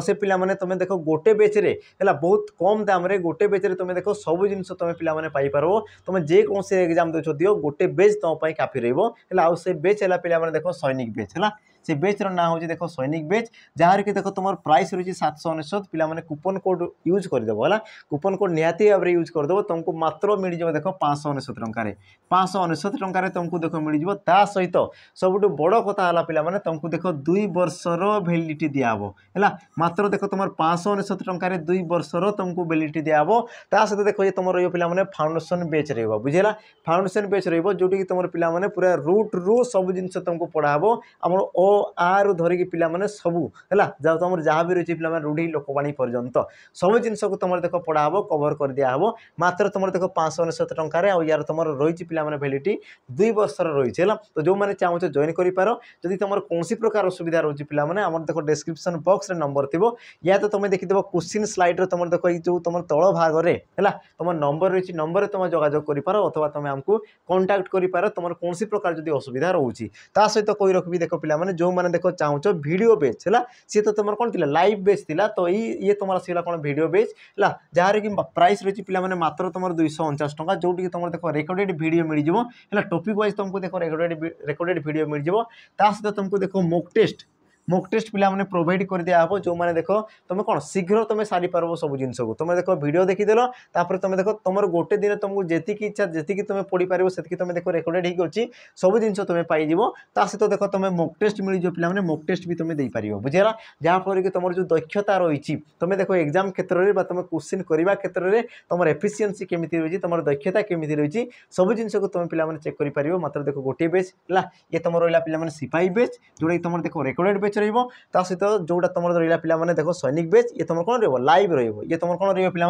से पिला माने तुम देख गोटे बेच्रे है बहुत कम दाम रे गोटे बेच्रे तुम देख सब जिन तुम पिला माने पाई पारो तुम जेकोसी एग्जाम दो दियो गोटे बेच तुम काफी रहा आउ से बेच है पिला माने देख सैनिक बेच है से बेच ना हूँ देख सैनिक बेच जहाँ कि देख तुम प्राइस रही 799 पिला माने कूपन कोड यूज करदेव है कूपन कोड निहाती भाव में यूज करदेव तुमको मात्र मिल जाए देख 599 टकर 599 टकर तुमको देख मिल जाए सहित सब बड़ कथा है पिला माने तुमको देख 2 वर्षर वैलिडिटी दिहब है मात्र देख तुम 599 टकर 2 वर्षर तुमको वैलिडिटी दिहब सहित देख ये तुम रही पिला माने फाउंडेशन बेच रहा बुझेगा फाउंडेशन बेच रही जोटि तुम पिला माने पूरा रूट रू सब जिन तुमको पढ़ाब आम ओ आरु धरिकी पिला माने सबू है तुम जहाँ भी रही पिला रूढ़ी लोकवाणी पर्यंत सब जिनस को तुम देख पढ़ाब कवर कर दिहब मात्र तुम देख 599 टकर यार तुम रही पिला वैलिडिटी 2 वर्षर रही है तो जो मैंने चाहूँ जॉइन कर जदि तुम कौन प्रकार असुविधा रोचे पिला आम देख डिस्क्रिप्शन बॉक्स में नंबर थी या तो तुम देखिदेव क्वेश्चन स्लाइड तुम देख जो तुम तल भाग में है तुम नंबर रही नंबर तुम जोगाजोग कर अथवा तुम आमको कंटाक्ट कर तुम कौन प्रकार जब असुविधा रोचे सहित कही रखी देख पिला जो मैंने देख चाहूच वीडियो बेच है सी तो तुम कौन लाइव बेच थी तो ये तुम आसला कौन वीडियो बेच है जहाँ कि प्राइस रही पिला मात्र तुम 249 टका जोटि तुम देख रेकर्डेड वीडियो मिल जाए टॉपिक वाइज तुमको देख रेकर्डेड वीडियो मिल जाए सहित तुमको देख मॉक टेस्ट मॉक टेस्ट पिला माने प्रोवाइड कर दिया हबो जो माने देखो तुम कौन शीघ्र तुम सारी पारबो सब जिनस को तुम देखो वीडियो देखिदेल तापर तुम देखो तुम गोटे दिन तुमको जेति इच्छा जेति तुम पढ़ी पार से तुम देखो रेकर्डेड होगी सब जिन तुम पाइज ता सहित देखो तुम मॉक टेस्ट मिल जो पिला मॉक टेस्ट भी तुम दे पार बुझेगा जहाँफल कि तुम जो दक्षता रही तुम देखो एग्जाम क्षेत्र में तुम क्वेश्चन करने क्षेत्र में तुम एफिशिएंसी केमी रही तुम दक्षता केमी रही सब जिन को तुम पिला चेक कर मात्र देखो गोटे बेच है ये तुम रहा पे सिपाही बेच जोटा कि तुम देखो रेकर्डेड बेच रहा सहित जोटा तुम रहा पे देखो सैनिक बेच ये तुम कौन रही लाइव ये तुम कौन रही पे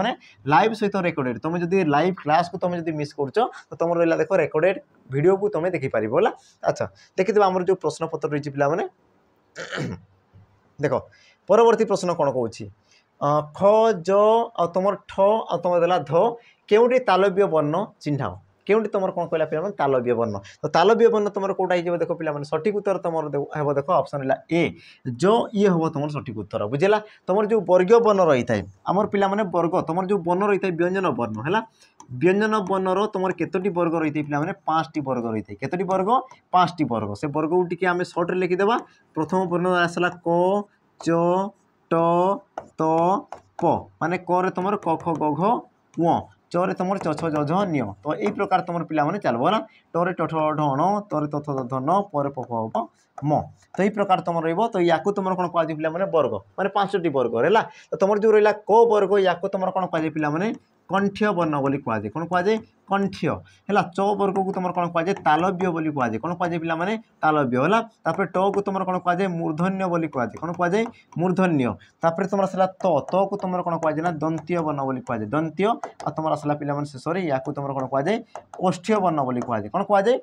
लाइव सहित रेकर्डेड तुम जो लाइव क्लास को तुम जो मिस कर तो तुम रहा देखो रेकर्डेड वीडियो को तुम देखिपार है। अच्छा देखिए आम जो प्रश्न पत्र रही पे देख परवर्ती प्रश्न कौन कौन ख ज आ तुम ठ आ तुम देला ध केउटी तालव्य वर्ण चिन्हाओ केउटी तुम कौन कहला पे तालव्य वर्ण तो तालव्य वर्ण तुम कौटा हो देखो पे सठिक उत्तर तुम हे देखो ऑप्शन है ए जो ये हम तुम सठिक उत्तर बुझेगा तुम जो वर्ग वर्ण रही है आमर पिला माने वर्ग तुम जो वर्ण रही है व्यंजन वर्ण है व्यंजन वर्णर तुम केतोटी वर्ग रही है पे 5टी वर्ग रही है केतोटी वर्ग 5टी वर्ग से वर्ग को टी आम सर्ट लिखिदेवा प्रथम वर्ण आसला क च ट त प माने क रे तुम क ख ग घ ङ च रे तुम छ छ ज झ न्य तो यही प्रकार तुम पिला माने चलबो ना ट रे ट ठ ढ ण त रे त थ ध न प रे प फ प म तो यही प्रकार तुम रहिबो तो याकू तुम कौन कह पिला माने वर्ग माने 5टी वर्ग है तो तुम जो रहा क वर्ग याकू तुम कौन कह पिला माने कंठ्य वर्ण बोली कहुए कौन कहुए कंठ्य है च वर्ग को तुम कौन कहुए तालव्य बोली कहुए कौन कहुए पिला माने तालव्य है तापर ट को तुम कौन कहुए मूर्धन्य बोली कहुए कौन कहुए मूर्धन्य तापर तुम आसला त को तुम कौन कहुए ना दंत्य वर्ण बोली कहुए दंत्य आ तुम आसला पिला शेष में या तुम कौन कहुए ओष्ठ्य वर्ण बोली कहुए कौन कहुए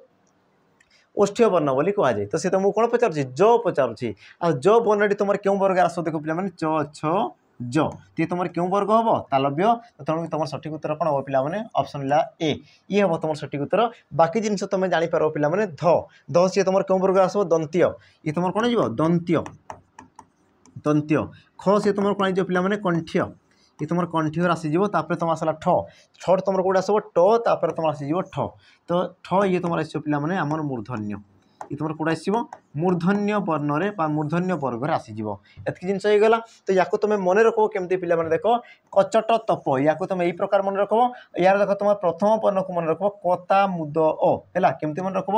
ओष्ठ्य वर्ण बोली कहुए तो सी तुमको कौन पचार ज पचार आ ज वर्णटी तुम क्यों वर्ग आस देखो पे च छ ज ये तुम क्यों वर्ग हम तालव्य तेणु तुम सठिक उत्तर कौन हम पे ऑप्शन है ए ये हम तुम सठिक उत्तर बाकी जिन तुम जापर पे ध ध सी तुम क्यों वर्ग आस दंत्य ये तुम कौन हो दंत्य दंत्य ख सी तुम कौन पे कंठ्य ये तुम कंठ्य आसीज तुम आसला ठ ठ तुम कौट आस ट तुम आसीज ठ तो ठ ये तुम आस पे आमर मूर्धन्य ये तुम कौट आसो मूर्धन्य वर्ण में मूर्धन्य वर्ग में आसीज एत जिन होगा तो या तुम मन रख केमती पे देख कचट तप या तुम यही प्रकार मन रख यार देख तुम प्रथम वर्ण को मन रख कता मुद ओ है केमती मन रख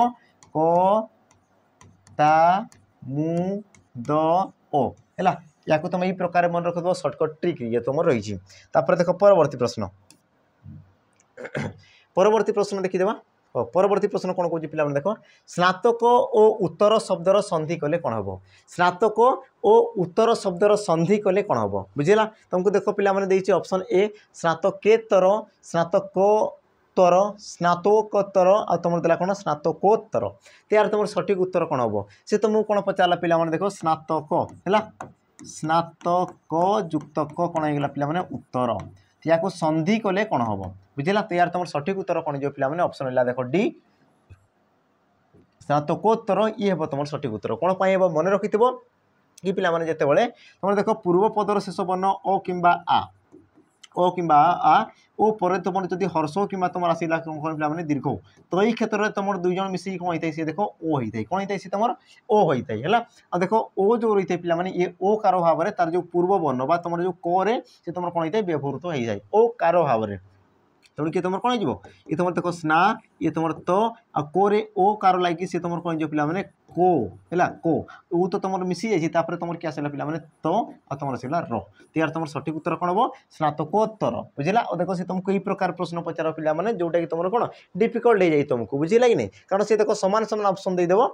ता मुद ओ है या तुम यही प्रकार मन रख सर्टकट ट्रिक ये तुम रही देख परवर्ती प्रश्न परवर्ती प्रश्न देखीदे परवर्ती प्रश्न कौन कौन पिला देख स्नातक और उत्तर शब्दर संधि कले कौन हम स्नातक और उत्तर शब्दर संधि कले कौन हम बुझेगा तुमको देख पिला ऑप्शन ए स्नातकेतर स्नातकोत्तर स्नातकोत्तर आ तुम देला कौन स्नातकोत्तर तो यार तुम सठिक उत्तर कौन हम से तुमको कौन पचारा पिला देख स्नातक है स्नातक युक्त कौन होगा पिला उत्तर या संधि कले कौन हम बुझेगा तो यार तुम सठिक उत्तर कौन जो पिला ऑप्शन है देख डी स्नातकोत्तर ये हम तुम सठिक उत्तर कौन पाई मन रखि कि पिला जिते तुम देख पूर्व पदर शेष वर्ण ओ किंबा आ ओ किंबा आ ओ पर तुम जब हर्ष कि तुम आसला पे दीर्घ तो यही क्षेत्र में तुम दुई जन मिसिक कौन होता है सी देख ओ होता है कौन होता है सी तुम ओ होता है आ देख ओ जो रही है पे ये ओ कार भाव में तार जो पूर्व वर्ण बा तुम जो क से तुम कौन होता है व्यवहृत हो जाए ओ कार भाव में तेणु किए तुम कौन हो ये तुम देख स्ना ये तुम तो आ कोरे ओ कार लगे सी तुम कौन पे को है को ऊ तो तुम मिसी जापर तुम क्या आसला पे तो आ तुम आसला रो तो यार तुम सठिक उत्तर कौन हम स्नातकोत्तर बुझेगा और देखो सी तुमको यही प्रकार प्रश्न पचार पे जोटा कि तुम कौन डिफिकल्ट हो जाए तुमको बुझेगा कि नहीं कारण सी देखो सामान सामान ऑप्शन देदेव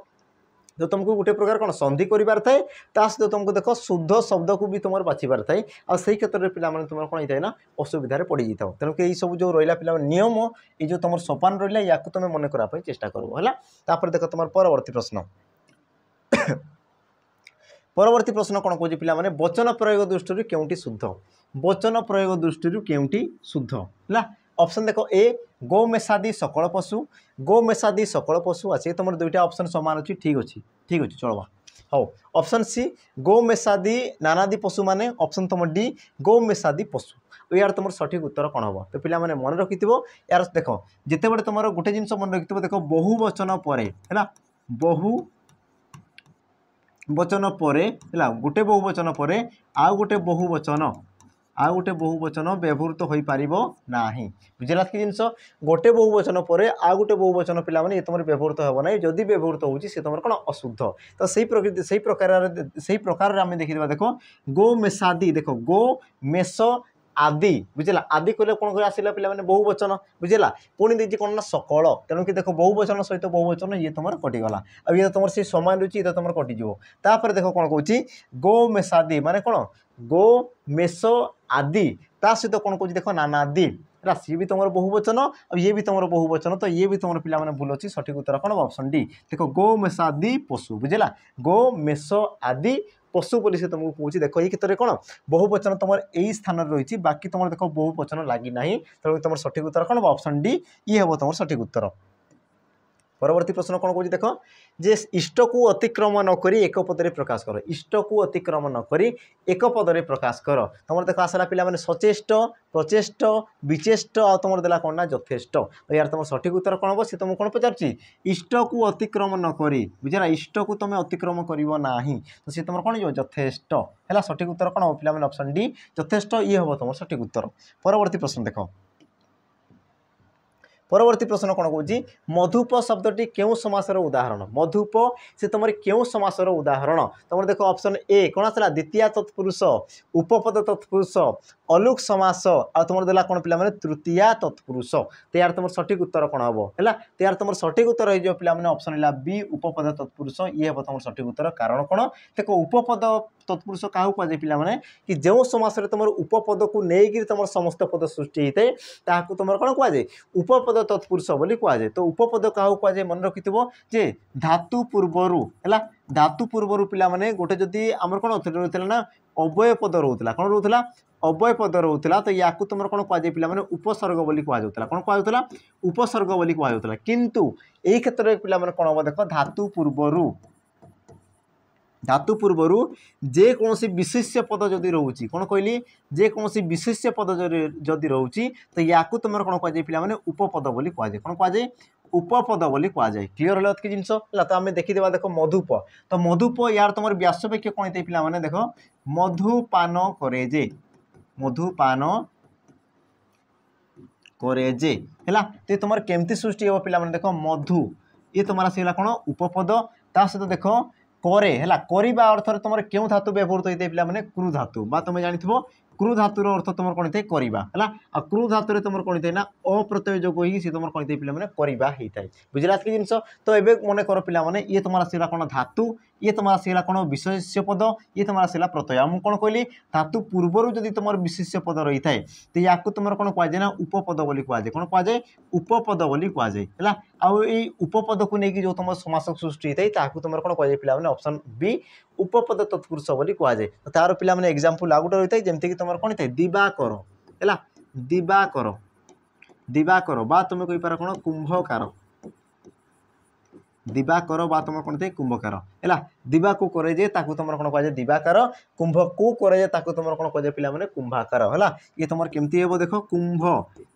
तो तुमको गोटे प्रकार कौन संधि कर सहित तुमको देख शुद्ध शब्द को भी तुम बाछिबार थाए आ से क्षेत्र में पे तुम कौन होता है ना असुविधार पड़ जाता तेणुक यही सब जो रहा पे नियम ये जो तुम सोपान रहा या तुम मन कराई चेष्टा कर देख तुम परवर्ती प्रश्न परवर्ती प्रश्न कौन कौन पे वचन प्रयोग दृष्टि केउटी शुद्ध वचन प्रयोग दृष्टि केउटी शुद्ध है ऑप्शन देखो ए गो मेषादी सकल पशु गो मेषादी सकल पशु अच्छे तुम दुईटा ऑप्शन सामान अच्छी ठीक अच्छे चलवा हाँ ऑप्शन सी गो मेषादी नानादी पशु माने ऑप्शन तुम डी गो मेषादी पशु यार तुम सठिक उत्तर कौन हम तो पिला माने मन रखि यार देख जिते बड़े तुम गोटे जिन मन रखि देख बहुवचन पर है बहु वचन पर है गोटे बहुवचन पर आउ गोटे बहुवचन व्यवहृत हो पार ना बुझेगा कि जिनस गोटे बहुवचन पर आउ गोटे बहुवचन पे तुम व्यवहृत हो ना जदि व्यवहृत हो तुम कौन अशुद्ध तो सही प्रकार आम देखा देख गो मेषादी देख गो मेष आदि बुझेगा आदि कहले कौन कर आसला पे बहुवचन बुझेगा पुणी देखिए कौन ना सकल तेणुक देख बहुवचन सहित बहुवचन ये तुम कटिगला अब ये तुम से समान रुचि ये तुम कटिज तापर देख कौन कौन गो मेषादी माने कौन गो मेष आदि ता सहित कौन कौन देख नानादि है सी भी तुम बहुवचन और ये भी तुम बहुवचन तो ये भी तुम पिला भूल अच्छी सठिक उत्तर कौन ऑप्शन डी देख गो मेषादि पशु बुझेगा गो मेष आदि पशु बोली से तुमको पूछी देख ये क्षेत्र में कौन बहुवचन तुम यही स्थान रही बाकी तुम देख बहुवचन लगी ना तेणु तुम सठिक उत्तर कौन ऑप्शन डी ये हम तुम सठिक उत्तर परवर्ती प्रश्न कौन कौन देख जे इष्ट को अतिक्रम नक एक पदरे प्रकाश कर इष्ट को अतिक्रम नक एक पदरे प्रकाश कर तुम देख आसला पे सचेष्ट प्रचेष्ट विचेष्ट आ तुम देला कौन ना यथेष्ट यार तुम सठिक उत्तर कौन हम सी तुमको कौन पचार इष्ट को अतिक्रम नक बुझेगा इष्ट को तुम अतिक्रम करना तो सी तुम कौन यथेष्ट है सठिक उत्तर कौन हम पे ऑप्शन डी यथेष्ट ये हम तुम सठिक उत्तर परवर्ती प्रश्न देख परवर्ती प्रश्न कौन कौन मधुप शब्दटी क्यों समासर उदाहरण मधुप से तुम क्यों समासर उदाहरण तुम देख ऑप्शन ए कौन आसला द्वितीय तत्पुरुष उपपद तत्पुरुष अलुक समास आ तुम देला कौन पे तृतीय तत्पुरुष तो यार तुम सठिक उत्तर कौन हम है तो यार तुम सठिक उत्तर हो पे ऑप्शन है बी उपपद तत्पुरुष ये हम तुम सठिक उत्तर कारण कौन देख उपपद तत्पुरुष क्या कहुए पे कि जो समास तुम उपपद को लेकिन तुम समस्त पद सृष्टि होता है तुम कौन कहुए उपपद तत्पुरुष बोली कहुए तो उपपद क्या कहुए मन रखि जे धातु पूर्वर है धातु पूर्वर पे गोटे जदि आम कौन रोला ना अव्यय पद रोला कौन रोला अव्यय पद रोला तो या तुम कौन कहुए पे उपसर्ग बोली कहुला कौन कहुला उपसर्ग बोली कहुला किंतु यही क्षेत्र में पे कौन हम देख धातु पूर्वर जेकोसी विशेष्य पद जदि रोचे कौन कहली जेकोसी विशेष्य पद जदि रोचे तो या तुम कौन कहुए पे उपपद बोली कहुए कौन कहुए उपपद बोली कहुए क्लीयर है कि जिनस तो आम देखीदे देख मधुप तो मधुप यार तुम व्यासवाक्य कौन होते पे देख मधुपान करे जे मधुपान करे जे है तो तुम केमती सृष्टि हे पे देख मधु ये तुम आसला कौन उपपद ता सहित देख करे है करवा अर्थ तुम क्यों धातु व्यवहृत होते पे क्रू धातु बा तुम जानी क्रू धातुर अर्थ तुम कौन होता है करवा है आ क्रू धातु तुम कौन होता है ना अप्रत्यय जोग हो तुम कौन होता है पे करवा होता है बुझला कि जिनस तो ये मन कर पे ये तुम आसला कौन धातु ये तुम आसला कौन विशेष्य पद ये तुम आसला प्रत्यय मुझे कौन कहली धातु पूर्वर जदि तुम विशेष्य पद रही है तो या तुम कौन कहुए ना उपपद बोली कहुए कौन कहुए उपपद बोली कहुए है आई उपपद को लेकिन जो तुम समास सृष्टि होता है तुम कौन कहुए पे ऑप्शन बी उपपद तत्पुरुष बोली कहुए तो तार पे एग्जाम्पल आउ गोटे रही है जमीक तुम कौन है दिवाकर है दिवाकर बा तुम कहीपर कौन कुंभकार दिवाकर बा तुम कौन थे कुंभकार है दिवा को करे जे ताकू तुम कौन कहुए दिवाकर कुंभ को करे जे ताकू तुम कौन कहुए पे कुंभाकार है ये तुम केमती हे देख कुंभ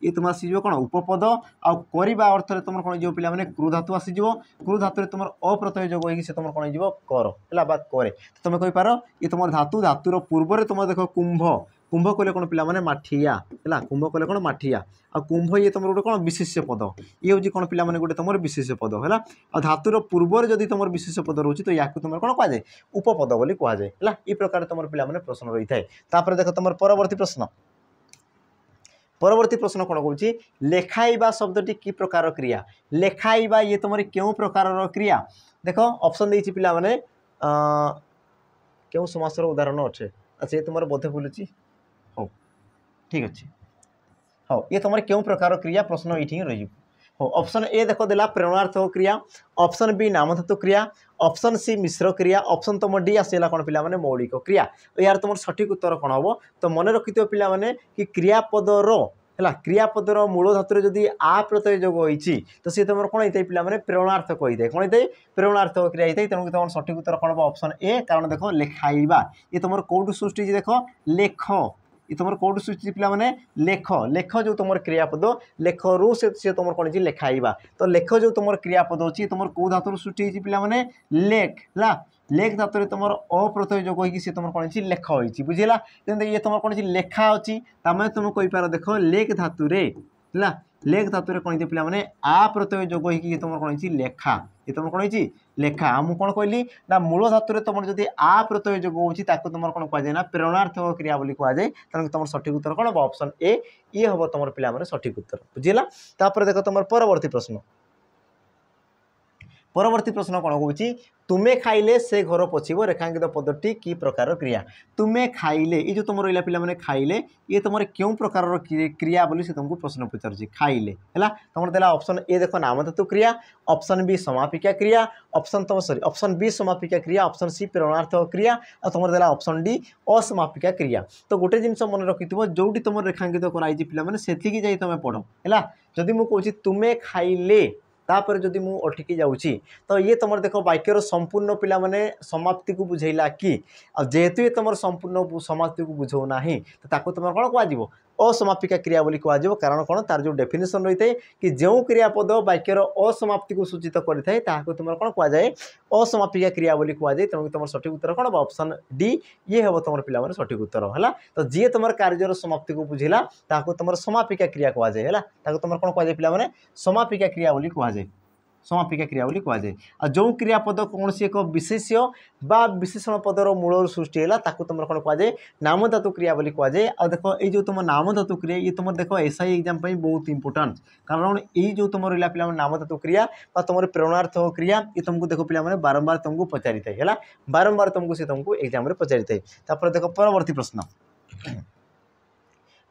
ये तुम आसीज कौन उपपद आवा अर्थ तुम कौन जो पे क्रू धातु आसीज क्रू धातु तुम अप्रत्यय जोग हो तुम कौन हो कर है करे तो तुम कहीपर ये तुम धातु धातुर पूर्व तुम देख कुंभ कुंभ कहले कौन पे माठिया है कुंभ कहले कौन माठिया आ कुंभ ये तुम गोटे कौन विशेष्य पद ये हूँ कौन पे गोटे तुम विशेष्य पद है आ धातुर पूर्व जदि तुम विशेष्य पद रोचे तो या तुम कौन कहुए उपपद बोली कहुए है ये प्रकार तुम पे प्रश्न रही है देख तुम परवर्ती प्रश्न कौन कौन लेखाइबा शब्दटी कि प्रकार क्रिया लेखाइबा ये तुम क्यों प्रकार क्रिया देख ऑप्शन देती पे क्यों समासर उदाहरण अच्छे अच्छा ये तुम बोधे भूलुची हो ठीक अच्छे हाँ ये तुम क्यों प्रकार क्रिया प्रश्न ये रही हो ऑप्शन ए देख देला प्रेरणार्थक क्रिया ऑप्शन बी नामधातु क्रिया ऑप्शन सी मिश्र क्रिया ऑप्शन तुम डी आसला कौन पे मौलिक क्रिया तो यार तुम सठिक उत्तर कौन हम तो मन रखि पे कि क्रियापदर है क्रियापदर मूल धातु जदि आ प्रत्यय जोग होती तो सी तुम कौन होता है पे प्रेरणार्थक होता है कौन होता है प्रेरणार्थक क्रिया होता है तेणु तुम सठिक उत्तर कौन हम ऑप्शन ए कारण देख लेखाइबा ये तुम कौटू सृष्टि देख लेख ये तुम कौट सूची पिला माने लेख लेख जो तुम क्रियापद लेख रु से तुम कौन लेखाइबा तो लेख जो तुम क्रियापद अच्छी तुम कौ धातु सृष्टि पिला माने लेख है लेख धातु तुम अप्रत्यय जोग होगी सी तुम कौन लेख होती बुझेगा ये तुम कौन लेखा अच्छी तमें तुम कहींपार देख लेख धातु है लेख धातु कौन पे मैंने आ प्रत्यय जोग होगी तुम कौन लेखा ये तुम कौन लेखा मुझे कौन कहली ना मूल धातु तुम जो आ प्रत्यय जोग होती तुम कौन कहुए ना प्रेरणार्थक क्रिया बोली कहुए तेणु तुम सठिक उत्तर कौन हम ऑप्शन ए ये हम तुम पे सठिक उत्तर बुझेगा तापर देख तुम परवर्ती प्रश्न परवर्ती प्रश्न कौन कौन तुम्हें खाइले से घर पचिब रेखांकित पदटी की प्रकार क्रिया तुम्हें खाइले ये जो तुम रहा पे खाइले ये तुम क्यों प्रकार क्रिया बोली से तुमको प्रश्न पचार खाइले है तुम देला ऑप्शन ए देख नाम धातु क्रिया ऑप्शन बी समापिका क्रिया ऑप्शन तुम सॉरी ऑप्शन बी समापिका क्रिया ऑप्शन सी प्रेरणार्थक क्रिया और तुम देला ऑप्शन डी असमापिका क्रिया तो गोटे जिन मन रखि जो तुम रेखांकित कराई पे से तुम पढ़ है जदि मुझे तुम्हें खाइले तापर जदि मु अटकी जाऊँगी तो ये तुम देख वाक्यर संपूर्ण पिला माने समाप्ति को बुझेला कि जेहेतु ये तुम संपूर्ण समाप्ति को बुझौना तो तुम कौन कह असमापिका क्रिया बोली कह कारण कौन तार जो डेफिनेशन रही है कि जो क्रियापद वाक्यर असमाप्ति को सूचित करें तुम कौन कहुए असमापिका क्रिया बोली कहुए तेणु तुम सठिक उत्तर कौन ऑप्शन डी ये हम तुम पे सठिक उत्तर है तो जी तुम कार्यर समाप्ति को बुझेला तुम समापिका क्रिया कहुए है तुम कौन कहुए पे समापिका क्रिया बोली कहुए समापिका क्रिया बोली कहुए आ जो क्रियापद कौन सी एक विशेष्य बा विशेषण पदर मूल सृष्टि है तुम कौन कहुए नाम धातु क्रिया बोली कहुए आ देख ये तुम नाम धातु क्रिया ये तुम देख एसआई एग्जाम बहुत इंपोर्टाट कारण ये जो तुम रहा पे नाम धातु क्रिया तुम प्रेरणार्थक क्रिया ये तुमको देख पे बारंबार तुमको पचारि है बारंबार तुमको सी तुमको एग्जाम पचारि देख परवर्ती प्रश्न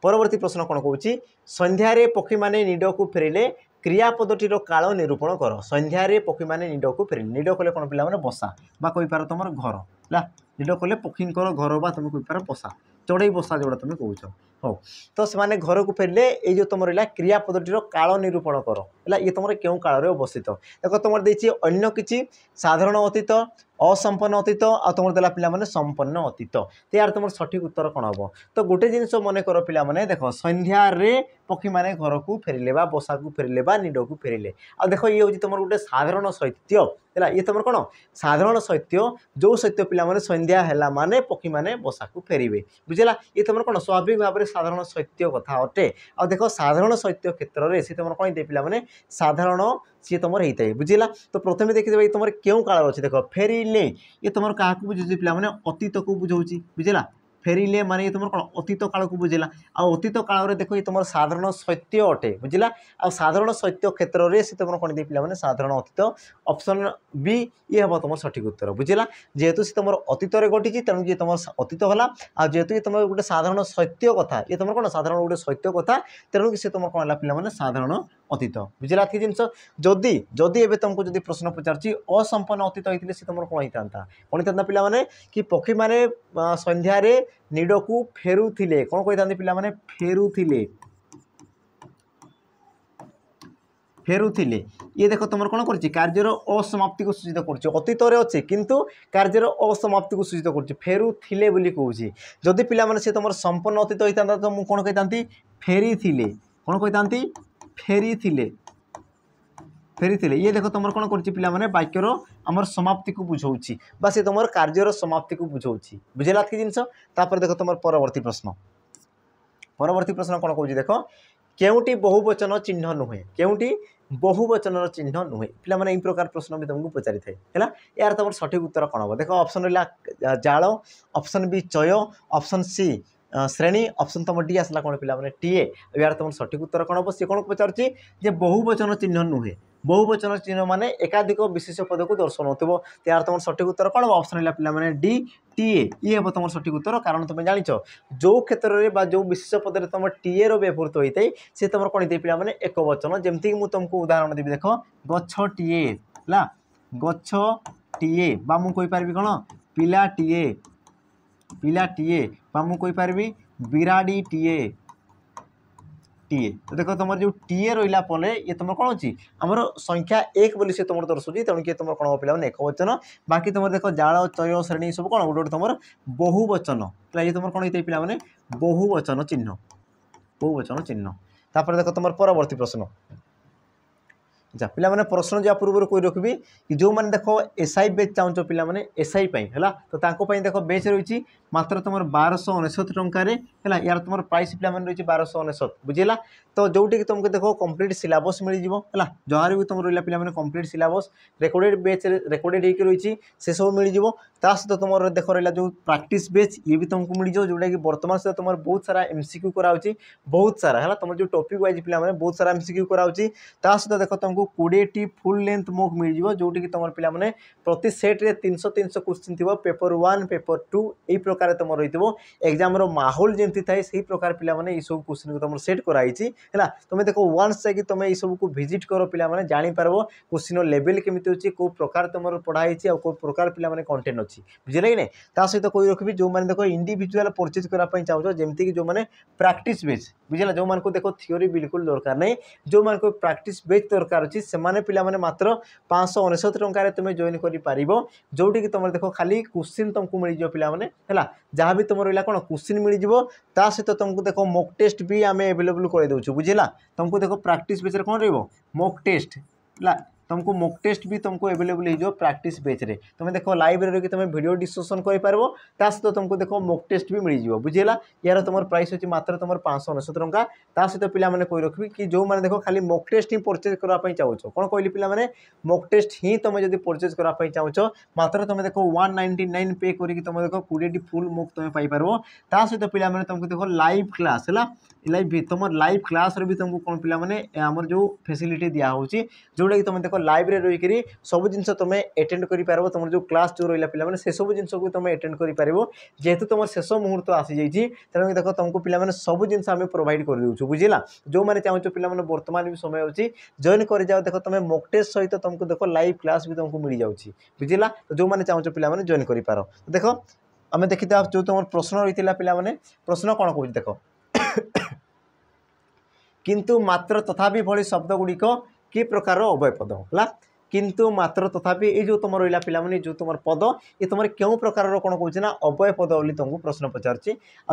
परवर्ती प्रश्न कौन कौन संध्यारे पक्षी माने निड को फेरिले क्रियापदटीर काल निरूपण कर संध्यारे पक्षी माने निड को फेरिले निड कले कौन पे बसा बा कहींपार तुम घर है निड कले पक्षींकर घर बा तुम कहींपार बसा चढ़ई बसा जोड़ा तुम कौच हो तो से घर को फेरिले ये जो तुम रहा क्रियापदटीर काल निरूपण कर है ये तुम क्यों काल अवस्थित देख तुम देखिए अन्य किसी साधारण अतीत असंपन्न अतीत आ तुम देला पे संपन्न अतीत तो यार तुम सठिक उत्तर कौन हम तो गोटे जिन मन कर पे देख संध्यारे पक्षी मैंने घर को फेरिले बसा को फेरिले निड को फेरिले आ देख ये हूँ तुम गोटे साधारण शैत्य है ये तुम कौन साधारण शैत्य जो शैत्य पे संध्या है माने पक्षी मैंने बसा को फेरबे बुझेगा ये तुम कौन स्वाभाविक भाव में साधारण शैत्य कथा अटे आ देख साधारण शैत्य क्षेत्र में सी तुम कौन पे साधारण सी तुम होता है बुझेगा तो प्रथम देखिए तुम क्यों काल अच्छे देख फेरिले ये तुम क्या बुझे पे अतीत को बुझाऊँ बुझेगा फेरिले माने ये तुम कौन अतीत काल को बुझेगा आ अतीत काल देख ये तुम साधारण शैत्य अटे बुझेगा आ साधारण शैत्य क्षेत्र में से तुम कौन पे साधारण अतीत ऑप्शन बी ये हम तुम सठिक उत्तर बुझेगा जेहेतु से तुम अतीत घटी तेणु ये तुम अतीत है आ जेहेतु ये तुम गोटे साधारण शैत्य कथा ये तुम कौन साधारण गोटे शैत्य कथा तेणु से तुम कौन पे साधारण अतीत बुझेगा कि जिन जदि जदि एवं तुमको जब प्रश्न पचार असंपन्न अतीत होते से तुम कौन होता पे कि पक्षी मैंने संध्यारे निड को फेरुथिले कौन कही पे फेरुथिले फेरुथिले ये देख तुम कौन कर कार्यर असमाप्ति को सूचित कर अतीत अच्छे किंतु कार्यर असमाप्ति को सूचित कर फेरुथिले बोली कहूँ जदि पे से तुम संपन्न अतीत होता तो मुझे कौन कही फेरी कौन कही फेरी फेरी ये देख तुम कौन कर वाक्यर आमर समाप्ति को बुझाऊँ बा से तुम कार्यर समाप्ति को बुझाऊँ बुझेगा कि जिन देख तुम परवर्ती प्रश्न कौन कौन देख केउटी बहुवचन चिन्ह नुहे केउटी बहुवचन चिन्ह नुहे पे इन प्रकार प्रश्न भी तुमको पचारि है यार तुम सठिक उत्तर कौन हम देख ऑप्शन रहा जाल ऑप्शन बी चय ऑप्शन सी श्रेणी ऑप्शन तुम डी आसला कौन पे टीए यार तुम सठिक उत्तर कौन हम सी कौन पचार बहुवचन चिन्ह नुहे बहुवचन चिन्ह माने एकाधिक विशेष पद को दर्शाऊ तो यार तुम सठिक उत्तर कौन ऑप्शन पे डी टीए ये हम तुम सठिक उत्तर कारण तुम जान जो क्षेत्र में जो विशेष पद तुम टीए व्यवहृत होता है सी तुम कौन पे एक वचन जमती मुझे तुमको उदाहरण देवी देख गछटीए है गछटीए बा मुझे कहींपारि कौन पिलाटीए बा मुझे कहींपारि बिराड़ीटीए टीए। तो देखो तुम जो टीए रहा परे ये तुम कौन अच्छी आमर संख्या एक बोली से तुम दर्शाऊँ तेणु कि तुम कौन पे एक वचन बाकी तुम देख जाल चय श्रेणी सब कौन गोटे तुम बहुवचन ये तुम कौन होता है पे बहुवचन चिन्ह बहुवचन चिन्ह। तापर देख तुम परवर्ती प्रश्न अच्छा पे प्रश्न जा पूर्व कोई रखी कि जो मैंने देख एसआई बेच चाहो पे एसआई है तो देख बेच रही मात्र तुम 1299 टकर यार तुम प्राइस पे रही 1299 बुझेगा। तो जोटी तुमको देख कंप्लीट सिलेबस मिल जाए जहाँ भी तुम रहा पे कंप्लीट सिलेबस रेकर्डेड बेच रेकर्डेड होकर रही से सब मिल जाए सहित तुम देख रहा जो प्रैक्टिस बेच ये भी तुमको मिल जाए जोटा कि बर्तमान सहित तुम बहुत सारा एमसीक्यू कराऊँगी बहुत सारा है तुम जो टॉपिक वाइज पे बहुत सारा एमसीक्यू कराऊँगी सहित देख तुमको 20टी फुल लेंथ मुक मिल जाए जोटी कि तुम पे प्रति सेट्रे 300 क्वेश्चन थी पेपर 1 पेपर 2 यही प्रकार तुम रही एग्जाम माहौल जमी थाए से प्रकार पे सब क्वेश्चन को तुम सेट कराई है तुम देखो वन्स जाकि तुम ये सब को विजिट कर पे जापर क्वेश्चन लेवल केमी अच्छी कौ प्रकार तुम पढ़ाई कौ प्रकार पे कंटेंट अच्छी बुझे कि नहीं सहित कोई रखी जो मैंने देखो इंडिविजुअल परचेज करने चाहो जमीक जो मैंने प्रैक्टिस बेच बुझेगा जो मानक देखो थियोरी बिल्कुल दरकार नहीं जो मानक प्रैक्टिस बेच दरकार अच्छी से पे मात्र 599 टकर तुम जॉइन कर जोटी कि तुम देखो खाली क्वेश्चन तुमको मिल जाए पे जहाँ भी तुम रहा कौन क्वेश्चन मिल जाए सहित तुमको देखो मॉक टेस्ट भी आम एवेलेबल कर दूँ बुझेगा तुमको देखो प्रैक्टिस बेच कौन रॉक टेस्ट है तुमको मॉक टेस्ट भी तुमको एवेलेबल हो प्रैक्टिस बेच रे तुम देखो लाइब्रेरी कि तुम वीडियो डिस्कसन कर सहित तुमको देखो मॉक टेस्ट भी मिल जाए बुझेगा यार तुम प्राइस अच्छी मात्र तुम 599 टका सहित पे कोई रखी कि जो मैंने देखो खाली मॉक टेस्ट ही परचेज करने चाहो कौन कहली पे मॉक टेस्ट ही तुम जब परचेज करने चाहो मात्र तुम देखो 199 पे करके तुम देखो 20टी फुल मुक तुम पाइपर सहित पे तुमको देखो लाइव क्लास है लाइव तुम लाइव क्लास भी तुमको कौन पे आमर जो फैसिलिटी दिया होची जोटा कि तुम देखो लाइव रे रही करी सब जिन तुम एटेंड कर पार तुम जो क्लास जो रहा पे से सब जिन को तुम एटेंड कर पार जेहेतु तुम शेष मुहूर्त आसी जाइए तेणु देखो तुमको पे सब जिन प्रोवाइड कर दूँ बुझेगा जो मैंने चाहो पे बर्तमान भी समय अच्छी जॉइन कर जाओ देखो तुम मॉक टेस्ट सहित तुमको देखो लाइव क्लास भी तुमको मिल जाऊँगी बुझेगा तो जो मैंने चाहो पे जॉइन कर पार देखो आम देखी जो तुम प्रश्न रही पे प्रश्न कौन कह देख किंतु मात्र तथापि भली शब्द गुड़िक कि प्रकार अव्यय पद है किंतु मात्र तथापि ये जो तुम रहा पे जो तुम पद ये तुम क्यों प्रकार कौन कौन ना अव्यय पद बोली तुमको प्रश्न पचार